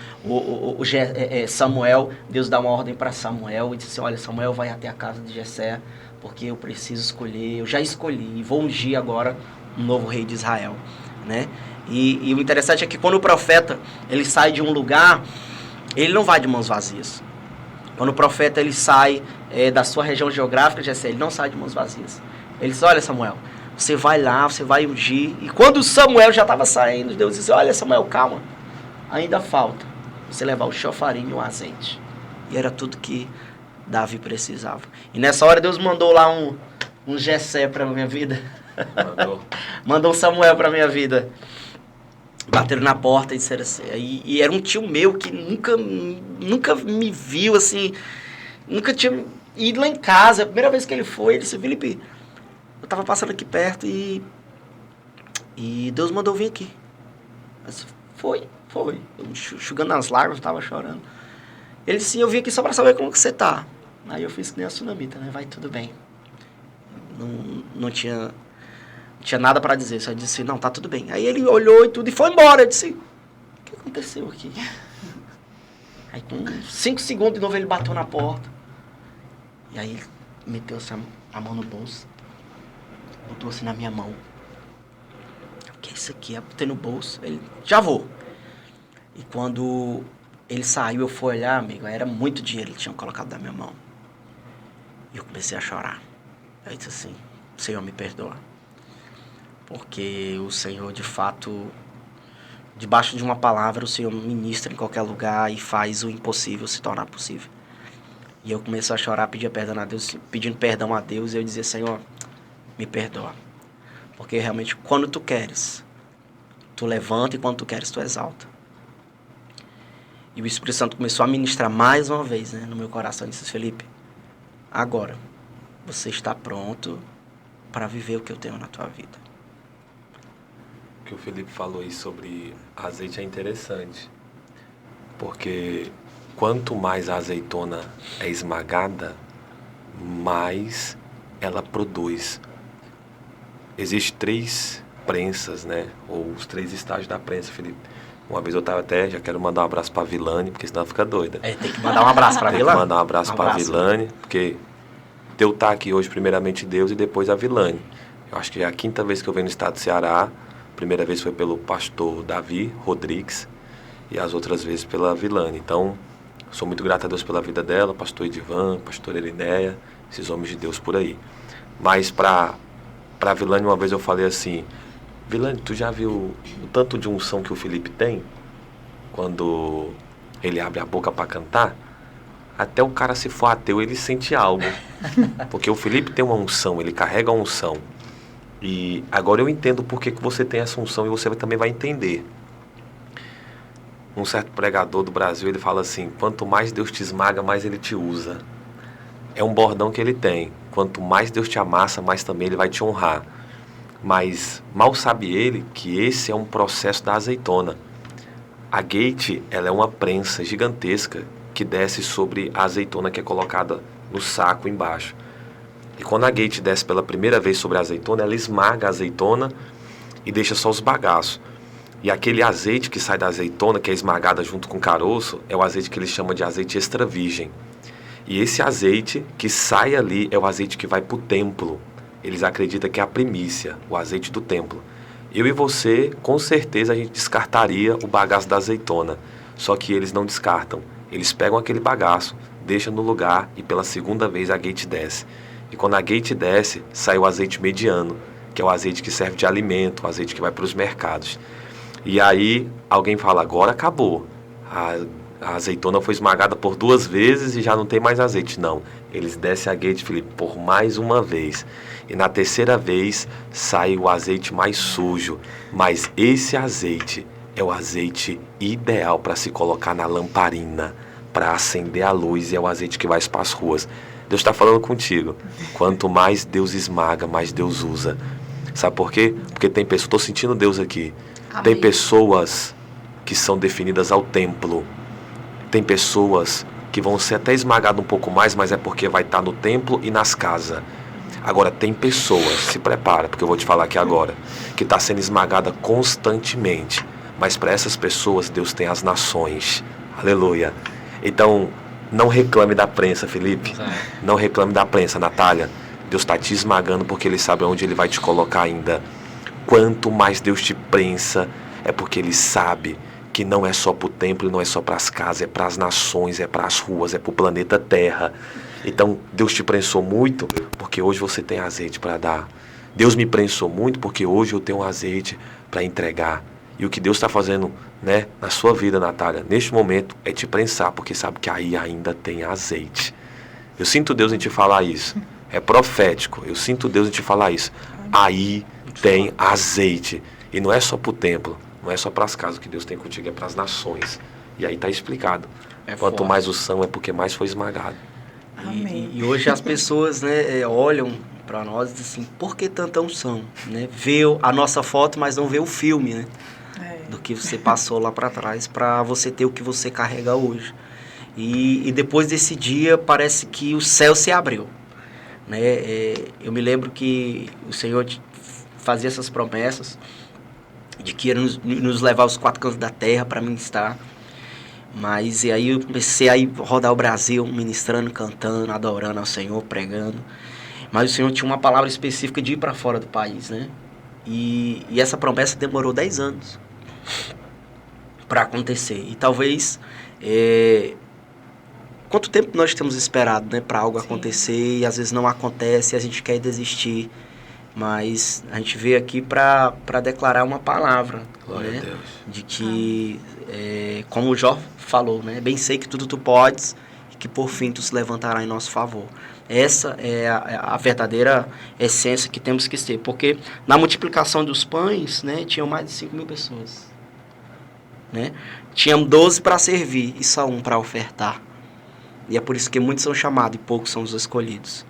Samuel, Deus dá uma ordem para Samuel e diz assim, olha, Samuel vai até a casa de Jessé, porque eu preciso escolher, eu já escolhi, e vou ungir agora um novo rei de Israel, né? E o interessante é que quando o profeta, ele sai de um lugar, ele não vai de mãos vazias. Quando o profeta, ele sai da sua região geográfica, Jessé, ele não sai de mãos vazias. Ele diz, olha, Samuel, você vai lá, você vai ungir. E quando Samuel já estava saindo, Deus disse, olha, Samuel, calma, ainda falta você levar o chofarinho e o azeite. E era tudo que Davi precisava. E nessa hora Deus mandou lá um Jessé para minha vida. Mandou um Samuel para minha vida. Bateram na porta e disseram assim. E era um tio meu que nunca me viu assim. Nunca tinha ido lá em casa. A primeira vez que ele foi, ele disse, Felipe, eu tava passando aqui perto e Deus mandou vir aqui. Eu disse, foi. Eu enxugando as lágrimas, eu tava chorando. Ele disse, eu vim aqui só para saber como que você tá. Aí eu fiz que nem a tsunamita, né? Vai tudo bem. Não tinha nada para dizer. Só disse, não, tá tudo bem. Aí ele olhou e tudo e foi embora. Eu disse, o que aconteceu aqui? Aí com 5 segundos de novo ele bateu na porta. E aí ele meteu a mão no bolso. Botou assim na minha mão. O que é isso aqui? Eu botei no bolso. Ele, já vou. E quando ele saiu, eu fui olhar, amigo, era muito dinheiro que ele tinha colocado na minha mão. E eu comecei a chorar. Eu disse assim, Senhor, me perdoa. Porque o Senhor, de fato, debaixo de uma palavra, o Senhor ministra em qualquer lugar e faz o impossível se tornar possível. E eu comecei a chorar, pedindo perdão a Deus, e eu dizia, Senhor, me perdoa. Porque realmente, quando tu queres, tu levanta, e quando tu queres, tu exalta. E o Espírito Santo começou a ministrar mais uma vez, né, no meu coração. E disse, Felipe, agora você está pronto para viver o que eu tenho na tua vida. O que o Felipe falou aí sobre azeite é interessante. Porque quanto mais a azeitona é esmagada, mais ela produz. Existem 3 prensas, né? Ou os 3 estágios da prensa, Felipe. Uma vez eu estava até, já quero mandar um abraço para a Vilane, porque senão ela fica doida. Tem que mandar um abraço para a Vilane. Tem que mandar um abraço para a Vilane, porque eu estar aqui hoje, primeiramente Deus e depois a Vilane. Eu acho que é a 5ª vez que eu venho no estado do Ceará. A primeira vez foi pelo pastor Davi Rodrigues e as outras vezes pela Vilane. Então, sou muito grato a Deus pela vida dela, pastor Edivan, pastor Elinéia, esses homens de Deus por aí. Mas para a Vilane, uma vez eu falei assim: Vilane, tu já viu o tanto de unção que o Felipe tem? Quando ele abre a boca para cantar, até o cara, se for ateu, ele sente algo. Porque o Felipe tem uma unção, ele carrega a unção. E agora eu entendo por que você tem essa unção e você também vai entender. Um certo pregador do Brasil, ele fala assim: quanto mais Deus te esmaga, mais ele te usa. É um bordão que ele tem. Quanto mais Deus te amassa, mais também ele vai te honrar. Mas mal sabe ele que esse é um processo da azeitona. A gate, ela é uma prensa gigantesca que desce sobre a azeitona que é colocada no saco embaixo. E quando a gate desce pela primeira vez sobre a azeitona, ela esmaga a azeitona e deixa só os bagaços. E aquele azeite que sai da azeitona, que é esmagada junto com o caroço, é o azeite que eles chamam de azeite extra virgem. E esse azeite que sai ali é o azeite que vai para o templo. Eles acreditam que é a primícia, o azeite do templo. Eu e você, com certeza, a gente descartaria o bagaço da azeitona. Só que eles não descartam. Eles pegam aquele bagaço, deixam no lugar e pela segunda vez a gate desce. E quando a gate desce, sai o azeite mediano, que é o azeite que serve de alimento, o azeite que vai para os mercados. E aí alguém fala: agora acabou. A azeitona foi esmagada por 2 vezes e já não tem mais azeite. Não, eles descem a gate, Felipe, por mais uma vez. E na 3ª vez sai o azeite mais sujo. Mas esse azeite é o azeite ideal para se colocar na lamparina, para acender a luz, e é o azeite que vai para as ruas. Deus está falando contigo. Quanto mais Deus esmaga, mais Deus usa. Sabe por quê? Porque tem pessoas, estou sentindo Deus aqui. Amém. Tem pessoas que são definidas ao templo. Tem pessoas que vão ser até esmagadas um pouco mais, mas é porque vai estar no templo e nas casas. Agora, tem pessoas, se prepara, porque eu vou te falar aqui agora, que está sendo esmagada constantemente. Mas para essas pessoas, Deus tem as nações. Aleluia. Então, não reclame da prensa, Felipe. Não reclame da prensa, Natália. Deus está te esmagando porque Ele sabe onde Ele vai te colocar ainda. Quanto mais Deus te prensa, é porque Ele sabe que não é só para o templo, não é só para as casas, é para as nações, é para as ruas, é para o planeta Terra. Então, Deus te prensou muito porque hoje você tem azeite para dar. Deus me prensou muito porque hoje eu tenho um azeite para entregar. E o que Deus está fazendo, né, na sua vida, Natália, neste momento, é te prensar, porque sabe que aí ainda tem azeite. Eu sinto Deus em te falar isso. É profético. Eu sinto Deus em te falar isso. Aí tem azeite. E não é só para o templo, não é só para as casas que Deus tem contigo, é para as nações. E aí está explicado. Quanto mais unção é porque mais foi esmagado. E hoje as pessoas, né, olham para nós e dizem assim: por que tanta unção? Né? Vê a nossa foto, mas não vê o filme, né? Do que você passou lá para trás para você ter o que você carrega hoje. E depois desse dia parece que o céu se abriu, né? Eu me lembro que o Senhor fazia essas promessas de que ia nos levar aos 4 cantos da terra para ministrar. Mas e aí eu comecei a rodar o Brasil ministrando, cantando, adorando ao Senhor, pregando. Mas o Senhor tinha uma palavra específica de ir para fora do país, né? E essa promessa demorou 10 anos para acontecer. E talvez quanto tempo nós temos esperado, né, para algo acontecer, e às vezes não acontece, e a gente quer desistir. Mas a gente veio aqui para declarar uma palavra, Glória né, a Deus. de que, como o Jó falou, né, bem sei que tudo tu podes e que por fim tu se levantará em nosso favor. Essa é a verdadeira essência que temos que ter, porque na multiplicação dos pães, né, tinham mais de 5.000 pessoas. Né? Tinham 12 para servir e só 1 para ofertar. E é por isso que muitos são chamados e poucos são os escolhidos.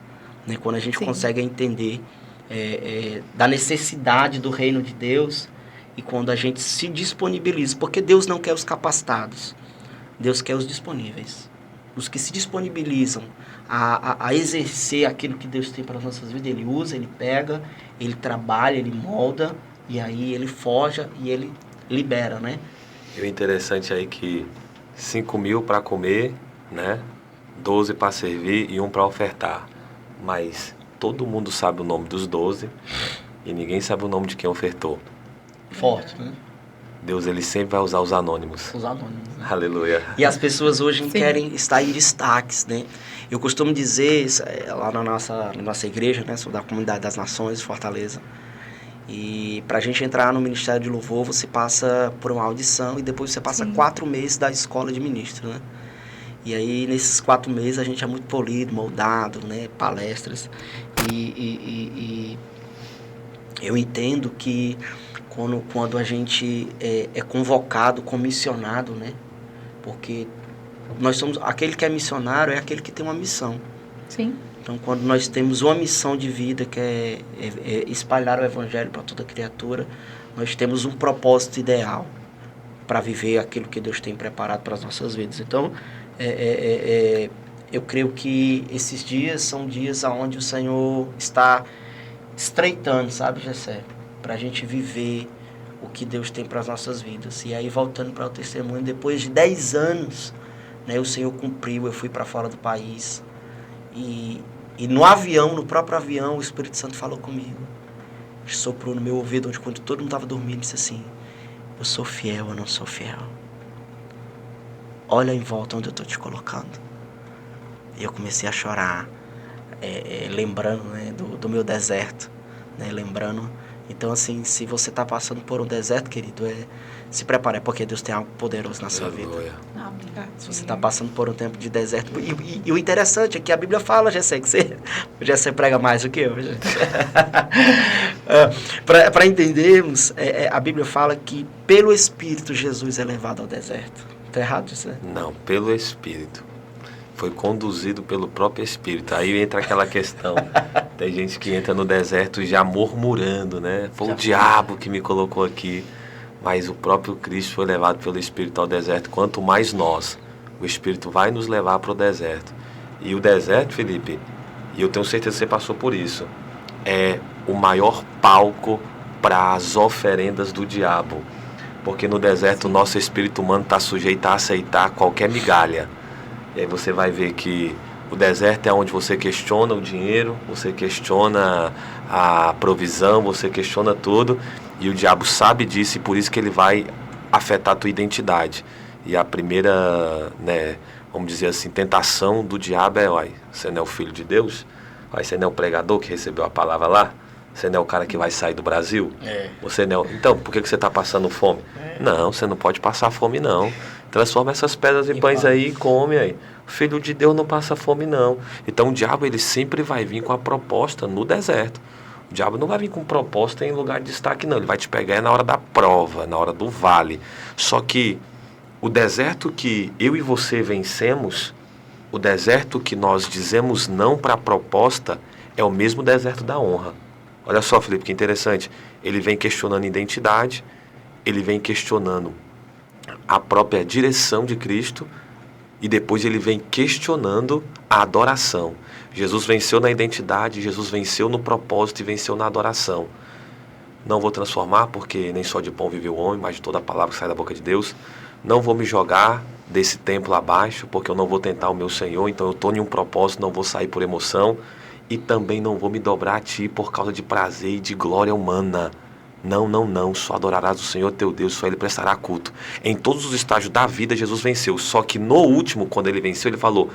Né? Quando a gente consegue entender da necessidade do reino de Deus e quando a gente se disponibiliza, porque Deus não quer os capacitados. Deus quer os disponíveis. Os que se disponibilizam a exercer aquilo que Deus tem para as nossas vidas. Ele usa, ele pega, ele trabalha, ele molda, e aí ele forja e ele libera, né? E o interessante aí que 5.000 para comer, né? 12 para servir e 1 para ofertar. Mas todo mundo sabe o nome dos 12 e ninguém sabe o nome de quem ofertou. Forte, né? Deus, ele sempre vai usar os anônimos. Os anônimos. Né? Aleluia. E as pessoas hoje Sim. querem estar em destaques, né? Eu costumo dizer, lá na nossa igreja, né? Sou da Comunidade das Nações, Fortaleza. E pra gente entrar no Ministério de Louvor, você passa por uma audição e depois você passa 4 meses da escola de ministro, né? E aí, nesses 4 meses, a gente é muito polido, moldado, né? Palestras. E eu entendo que quando a gente é convocado, comissionado, né? Porque nós somos... Aquele que é missionário é aquele que tem uma missão. Sim. Então, quando nós temos uma missão de vida, que é espalhar o Evangelho para toda criatura, nós temos um propósito ideal para viver aquilo que Deus tem preparado para as nossas vidas. Então, eu creio que esses dias são dias onde o Senhor está estreitando, sabe, Gessé? Para a gente viver o que Deus tem para as nossas vidas. E aí, voltando para o testemunho, depois de 10 anos, né, o Senhor cumpriu, eu fui para fora do país. E no avião, no próprio avião, o Espírito Santo falou comigo. Soprou no meu ouvido, onde quando todo mundo estava dormindo, disse assim: eu sou fiel, eu não sou fiel. Olha em volta onde eu estou te colocando. E eu comecei a chorar, lembrando, né, do meu deserto, né, lembrando. Então, assim, se você está passando por um deserto, querido, se prepare, porque Deus tem algo poderoso na sua vida. Amém. Se você está passando por um tempo de deserto. E o interessante é que a Bíblia fala, Gessé, que o Gessé prega mais do que eu. Para entendermos, a Bíblia fala que pelo Espírito Jesus é levado ao deserto. Está errado, Gessé? Não, pelo Espírito. Foi conduzido pelo próprio Espírito. Aí entra aquela questão. Tem gente que entra no deserto já murmurando, né? Foi o diabo que me colocou aqui. Mas o próprio Cristo foi levado pelo Espírito ao deserto. Quanto mais nós, o Espírito vai nos levar para o deserto. E o deserto, Felipe, e eu tenho certeza que você passou por isso, é o maior palco para as oferendas do diabo. Porque no deserto o nosso espírito humano está sujeito a aceitar qualquer migalha. E aí você vai ver que o deserto é onde você questiona o dinheiro, você questiona a provisão, você questiona tudo. E o diabo sabe disso e por isso que ele vai afetar a tua identidade. E a primeira, né, vamos dizer assim, tentação do diabo é: olha, você não é o filho de Deus? Olha, você não é o pregador que recebeu a palavra lá? Você não é o cara que vai sair do Brasil? Você não é... Então, por que você está passando fome? Não, você não pode passar fome, não. Transforma essas pedras em pães aí e come aí. O filho de Deus não passa fome, não. Então, o diabo, ele sempre vai vir com a proposta no deserto. O diabo não vai vir com proposta em lugar de destaque, não. Ele vai te pegar na hora da prova, na hora do vale. Só que o deserto que eu e você vencemos, o deserto que nós dizemos não para a proposta, é o mesmo deserto da honra. Olha só, Felipe, que interessante. Ele vem questionando identidade, ele vem questionando a própria direção de Cristo e depois ele vem questionando a adoração. Jesus venceu na identidade, Jesus venceu no propósito e venceu na adoração. Não vou transformar, porque nem só de pão vive o homem, mas de toda a palavra que sai da boca de Deus. Não vou me jogar desse templo abaixo, porque eu não vou tentar o meu Senhor, então eu estou em um propósito, não vou sair por emoção. E também não vou me dobrar a ti por causa de prazer e de glória humana. Não, só adorarás o Senhor teu Deus, só Ele prestará culto. Em todos os estágios da vida, Jesus venceu. Só que no último, quando Ele venceu, Ele falou: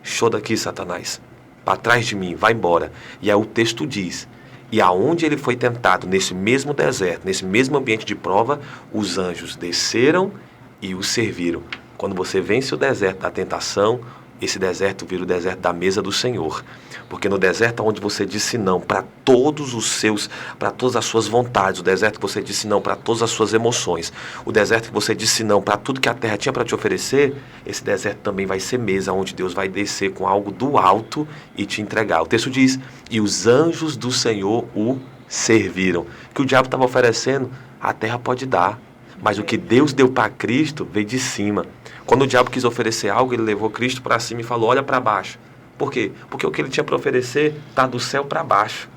show daqui, Satanás, para trás de mim, vai embora. E aí o texto diz: e aonde Ele foi tentado, nesse mesmo deserto, nesse mesmo ambiente de prova, os anjos desceram e o serviram. Quando você vence o deserto da tentação, esse deserto vira o deserto da mesa do Senhor. Porque no deserto onde você disse não para todos os seus, para todas as suas vontades, o deserto que você disse não para todas as suas emoções, o deserto que você disse não para tudo que a terra tinha para te oferecer, esse deserto também vai ser mesa onde Deus vai descer com algo do alto e te entregar. O texto diz: e os anjos do Senhor o serviram. O que o diabo estava oferecendo, a terra pode dar. Mas o que Deus deu para Cristo veio de cima. Quando o diabo quis oferecer algo, ele levou Cristo para cima e falou, olha para baixo. Por quê? Porque o que ele tinha para oferecer está do céu para baixo.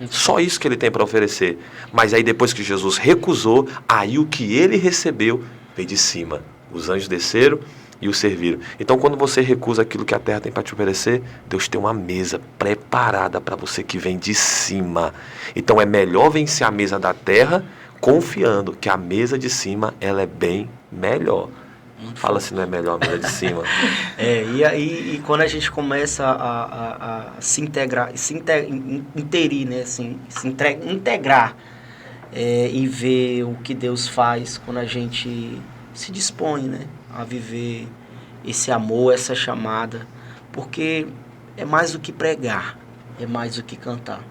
Só isso que ele tem para oferecer. Mas aí depois que Jesus recusou, aí o que ele recebeu veio de cima. Os anjos desceram e o serviram. Então quando você recusa aquilo que a terra tem para te oferecer, Deus tem uma mesa preparada para você que vem de cima. Então é melhor vencer a mesa da terra confiando que a mesa de cima ela é bem melhor. Fala se não é melhor a mesa de cima. E quando a gente começa a se integrar, interir, né? Assim, integrar e ver o que Deus faz quando a gente se dispõe, né? A viver esse amor, essa chamada. Porque é mais do que pregar, é mais do que cantar.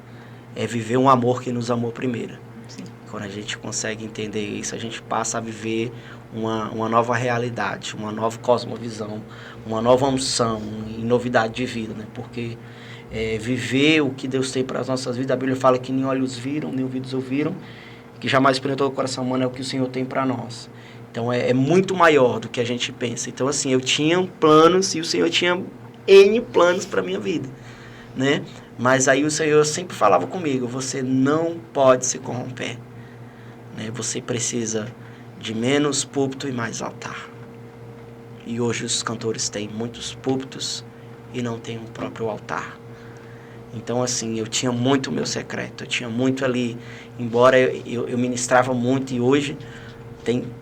É viver um amor que nos amou primeiro. Sim. Quando a gente consegue entender isso, a gente passa a viver uma nova realidade, uma nova cosmovisão, uma nova unção e novidade de vida, né? Porque viver o que Deus tem para as nossas vidas, a Bíblia fala que nem olhos viram, nem ouvidos ouviram, que jamais penetrou o coração humano é o que o Senhor tem para nós. Então é muito maior do que a gente pensa. Então assim, eu tinha planos e o Senhor tinha N planos para a minha vida, né? Mas aí o Senhor sempre falava comigo, você não pode se corromper, né? Você precisa de menos púlpito e mais altar. E hoje os cantores têm muitos púlpitos e não têm um próprio altar. Então assim, eu tinha muito o meu secreto, eu tinha muito ali, embora eu ministrava muito e hoje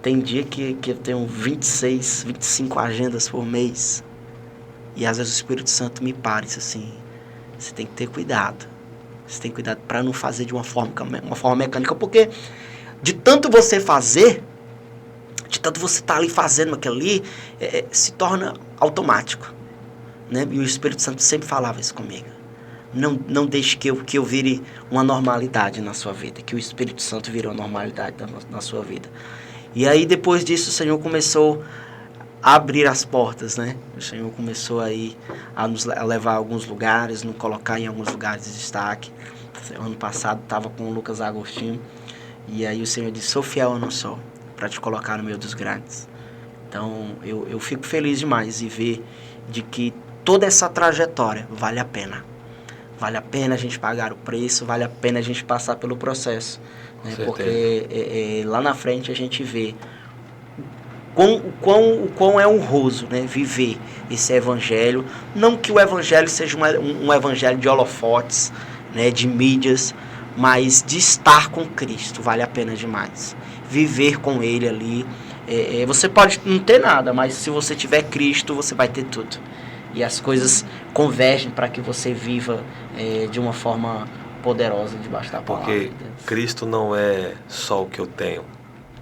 tem dia que eu tenho 26, 25 agendas por mês. E às vezes o Espírito Santo me para e diz assim, você tem que ter cuidado. Você tem que cuidado para não fazer de uma forma mecânica, porque de tanto você fazer, de tanto você estar ali fazendo aquilo ali, se torna automático, né? E o Espírito Santo sempre falava isso comigo. Não deixe que eu vire uma normalidade na sua vida, que o Espírito Santo vire uma normalidade na sua vida. E aí depois disso o Senhor começou a abrir as portas, né? O Senhor começou aí a nos levar a alguns lugares, nos colocar em alguns lugares de destaque. Ano passado estava com o Lucas Agostinho, e aí o Senhor disse, sou fiel ou não sou, para te colocar no meio dos grandes. Então eu fico feliz demais de ver de que toda essa trajetória vale a pena. Vale a pena a gente pagar o preço, vale a pena a gente passar pelo processo, né? Porque lá na frente a gente vê o quão é honroso, né, viver esse evangelho. Não que o evangelho seja um evangelho de holofotes, né, de mídias, mas de estar com Cristo vale a pena demais. Viver com Ele ali. Você pode não ter nada, mas se você tiver Cristo, você vai ter tudo. E as coisas convergem para que você viva de uma forma poderosa debaixo da palavra. Porque Cristo não é só o que eu tenho.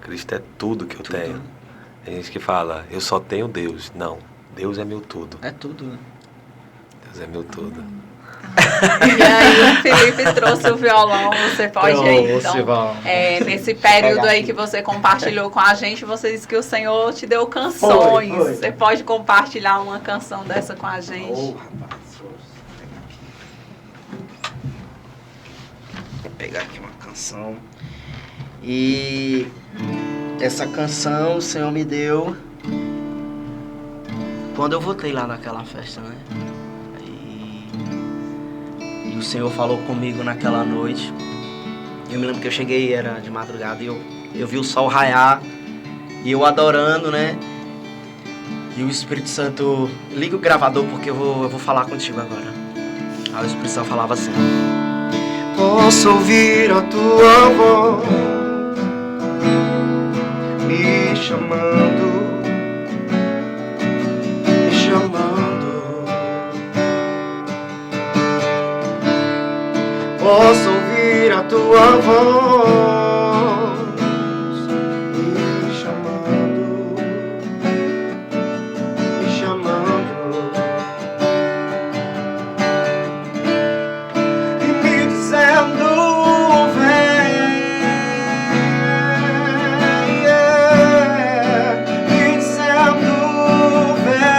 Cristo é tudo que eu tenho. Tem gente que fala, eu só tenho Deus. Não, Deus é meu tudo. É tudo, né? Deus é meu tudo. E aí o Felipe trouxe o violão, você pode aí, então, nesse período aí que você compartilhou com a gente, você disse que o Senhor te deu canções. Foi. Você pode compartilhar uma canção dessa com a gente? Rapaz, vou pegar aqui uma canção. E essa canção o Senhor me deu quando eu voltei lá naquela festa, né? E o Senhor falou comigo naquela noite. Eu me lembro que eu cheguei, era de madrugada, e eu vi o sol raiar, e eu adorando, né? E o Espírito Santo, liga o gravador porque eu vou falar contigo agora. Aí o Espírito Santo falava assim: posso ouvir a tua voz me chamando, me chamando. Posso ouvir a tua voz me chamando, me chamando, e me dizendo vem, me dizendo vem.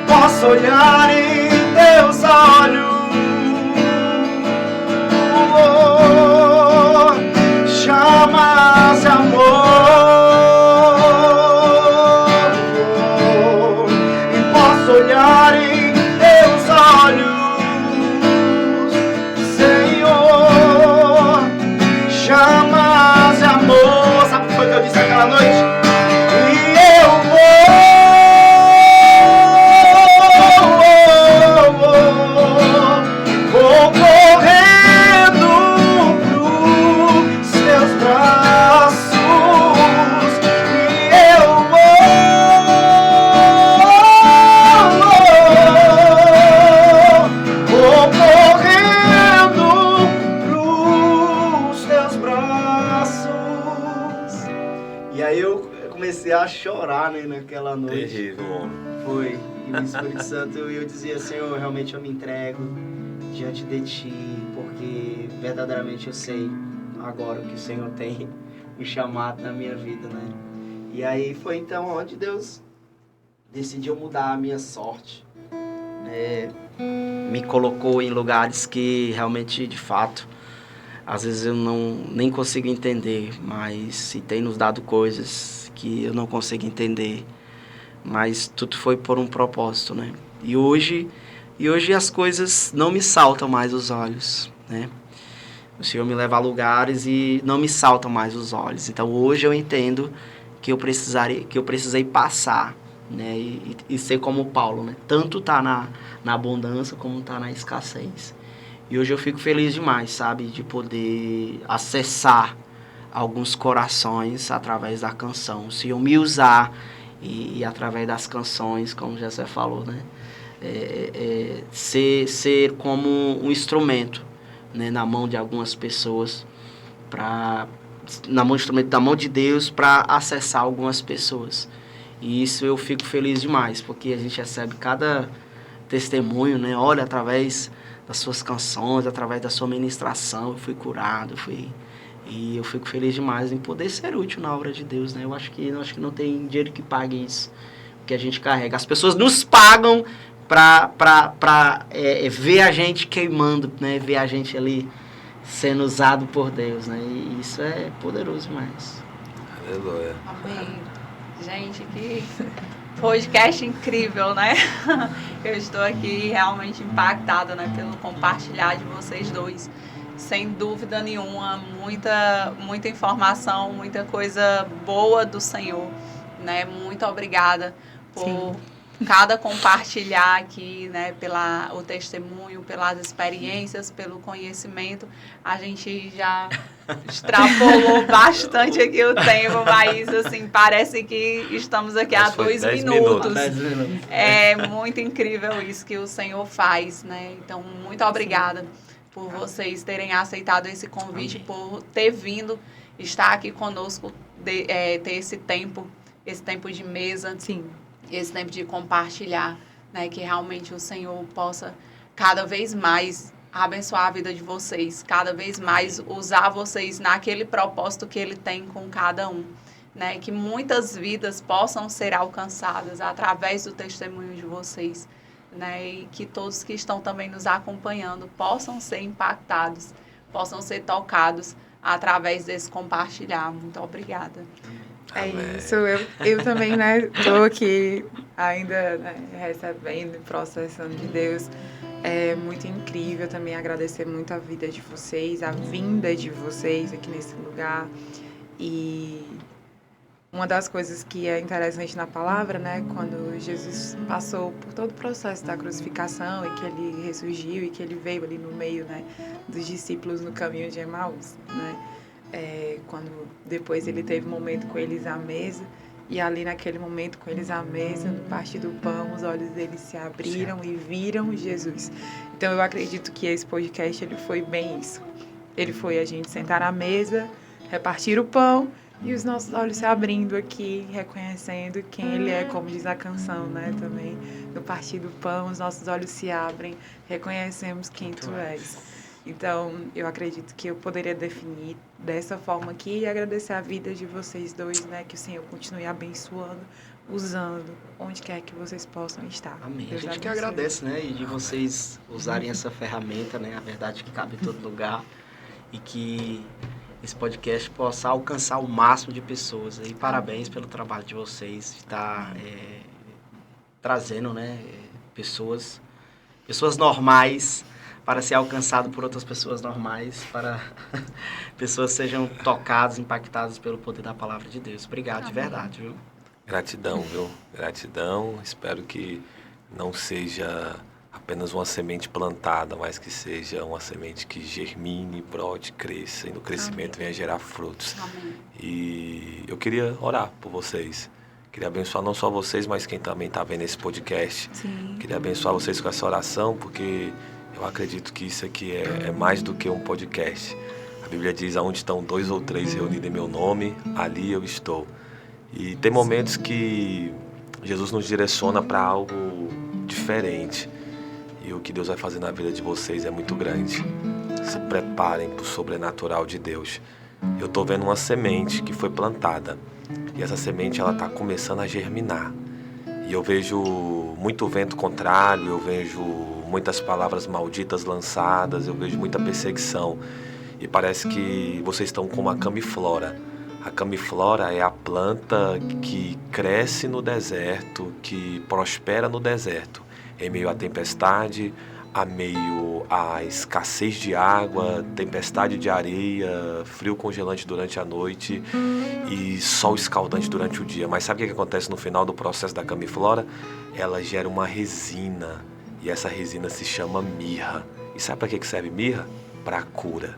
Posso olhar em teus olhos, chamas de amor. E aí eu comecei a chorar, né, naquela noite. Terrível, homem. Foi. E o Espírito Santo, eu dizia, Senhor, realmente eu me entrego diante de Ti, porque verdadeiramente eu sei agora o que o Senhor tem me chamado na minha vida, né? E aí foi então onde Deus decidiu mudar a minha sorte, né? Me colocou em lugares que realmente, de fato, às vezes eu nem consigo entender, mas se tem nos dado coisas que eu não consigo entender, mas tudo foi por um propósito, né? E hoje as coisas não me saltam mais os olhos, né? O Senhor me leva a lugares e não me saltam mais os olhos. Então hoje eu entendo que eu precisei passar, né? E ser como Paulo, né? Tanto tá na abundância como tá na escassez. E hoje eu fico feliz demais, sabe? De poder acessar alguns corações através da canção. O Senhor me usar e através das canções, como o Jessé falou, né? Ser como um instrumento, né? Na mão de algumas pessoas, instrumento da mão de Deus para acessar algumas pessoas. E isso eu fico feliz demais, porque a gente recebe cada testemunho, né? Olha, através das suas canções, através da sua ministração, eu fui curado, e eu fico feliz demais em poder ser útil na obra de Deus, né? Eu acho que não tem dinheiro que pague isso que a gente carrega. As pessoas nos pagam para ver a gente queimando, né? Ver a gente ali sendo usado por Deus, né? E isso é poderoso demais. Aleluia. Amém. Gente, que podcast incrível, né? Eu estou aqui realmente impactada, né, pelo compartilhar de vocês dois. Sem dúvida nenhuma, muita informação, muita coisa boa do Senhor, né? Muito obrigada por cada compartilhar aqui, né, o testemunho, pelas experiências, pelo conhecimento. A gente já extrapolou bastante aqui o tempo, mas assim, parece que estamos aqui há 2 minutos. 10 minutos. É muito incrível isso que o Senhor faz, né? Então, muito obrigada por vocês terem aceitado esse convite, Amém. por ter vindo estar aqui conosco, ter esse tempo de mesa. Sim. Esse tempo de compartilhar, né? Que realmente o Senhor possa cada vez mais abençoar a vida de vocês, cada vez mais usar vocês naquele propósito que Ele tem com cada um, né? Que muitas vidas possam ser alcançadas através do testemunho de vocês, né? E que todos que estão também nos acompanhando possam ser impactados, possam ser tocados através desse compartilhar. Muito obrigada. É Amém. isso, eu também, né, tô aqui ainda, né, recebendo, processando de Deus. É muito incrível também agradecer muito a vida de vocês, a vinda de vocês aqui nesse lugar. E uma das coisas que é interessante na palavra, né, quando Jesus passou por todo o processo da crucificação e que ele ressurgiu e que ele veio ali no meio, né, dos discípulos no caminho de Emaús, né? Quando depois ele teve um momento com eles à mesa, e ali naquele momento com eles à mesa, no partir do pão, os olhos deles se abriram e viram Jesus. Então eu acredito que esse podcast ele foi bem isso. Ele foi a gente sentar à mesa, repartir o pão e os nossos olhos se abrindo aqui, reconhecendo quem ele é, como diz a canção, né, também. No partir do pão, os nossos olhos se abrem, reconhecemos quem tu és. Então, eu acredito que eu poderia definir dessa forma aqui e agradecer a vida de vocês dois, né? Que o Senhor continue abençoando, usando, onde quer que vocês possam estar. Amém. Deus A gente que abençoe. agradece, né? E de vocês usarem essa ferramenta, né? A verdade que cabe em todo lugar. E que esse podcast possa alcançar o máximo de pessoas. E parabéns pelo trabalho de vocês. De estar trazendo, né? Pessoas normais para ser alcançado por outras pessoas normais, para pessoas sejam tocadas, impactadas pelo poder da palavra de Deus. Obrigado, de verdade, viu? Gratidão, viu? Gratidão. Espero que não seja apenas uma semente plantada, mas que seja uma semente que germine, brote, cresça e no crescimento venha gerar frutos. Amém. E eu queria orar por vocês. Queria abençoar não só vocês, mas quem também está vendo esse podcast. Sim. Queria abençoar vocês com essa oração, porque eu acredito que isso aqui é mais do que um podcast. A Bíblia diz, aonde estão 2 ou 3 reunidos em meu nome, ali eu estou. E tem momentos que Jesus nos direciona para algo diferente. E o que Deus vai fazer na vida de vocês é muito grande. Se preparem para o sobrenatural de Deus. Eu estou vendo uma semente que foi plantada. E essa semente ela está começando a germinar. E eu vejo muito vento contrário, eu vejo muitas palavras malditas lançadas, eu vejo muita perseguição. E parece que vocês estão com uma camiflora. A camiflora é a planta que cresce no deserto, que prospera no deserto, em meio à tempestade, a meio à escassez de água, tempestade de areia, frio congelante durante a noite e sol escaldante durante o dia. Mas sabe o que acontece no final do processo da camiflora? Ela gera uma resina e essa resina se chama mirra. E sabe para que serve mirra? Para cura.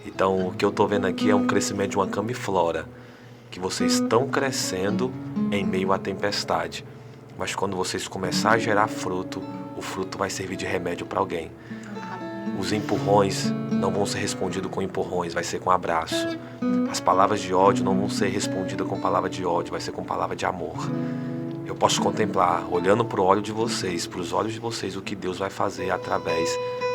Então o que eu estou vendo aqui é um crescimento de uma camiflora, que vocês estão crescendo em meio à tempestade. Mas quando vocês começarem a gerar fruto, o fruto vai servir de remédio para alguém. Os empurrões não vão ser respondidos com empurrões, vai ser com abraço. As palavras de ódio não vão ser respondidas com palavra de ódio, vai ser com palavra de amor. Eu posso contemplar, olhando para o olho de vocês, para os olhos de vocês, o que Deus vai fazer através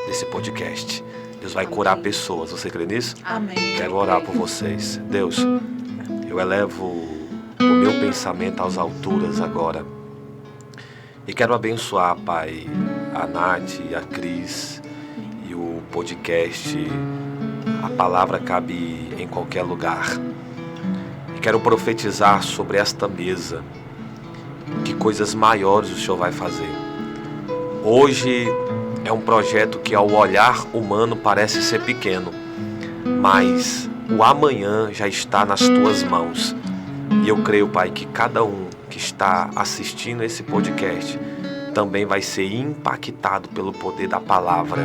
desse podcast. Deus vai curar pessoas. Você crê nisso? Amém. Quero orar por vocês. Deus, eu elevo o meu pensamento às alturas agora. E quero abençoar, Pai, a Nath, a Cris e o podcast. A palavra cabe em qualquer lugar. E quero profetizar sobre esta mesa que coisas maiores o Senhor vai fazer. Hoje é um projeto que ao olhar humano parece ser pequeno, mas o amanhã já está nas tuas mãos. E eu creio, Pai, que cada um que está assistindo esse podcast também vai ser impactado pelo poder da palavra,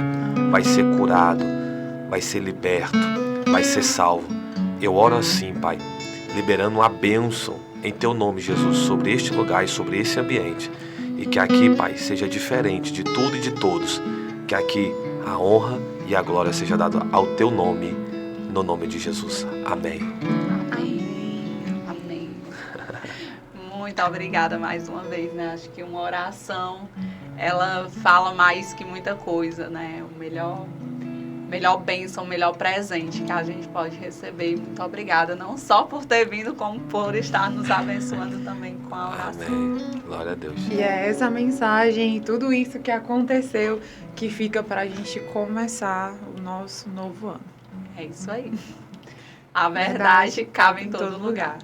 vai ser curado, vai ser liberto, vai ser salvo. Eu oro assim, Pai, liberando a bênção em Teu nome, Jesus, sobre este lugar e sobre esse ambiente. E que aqui, Pai, seja diferente de tudo e de todos. Que aqui a honra e a glória seja dada ao Teu nome, no nome de Jesus. Amém. Amém. Muito obrigada mais uma vez, né? Acho que uma oração, ela fala mais que muita coisa, né? O melhor bênção, o melhor presente que a gente pode receber. Muito obrigada, não só por ter vindo, como por estar nos abençoando também com a oração. Amém. Glória a Deus. E é essa mensagem e tudo isso que aconteceu que fica para a gente começar o nosso novo ano. É isso aí. A verdade cabe em todo lugar.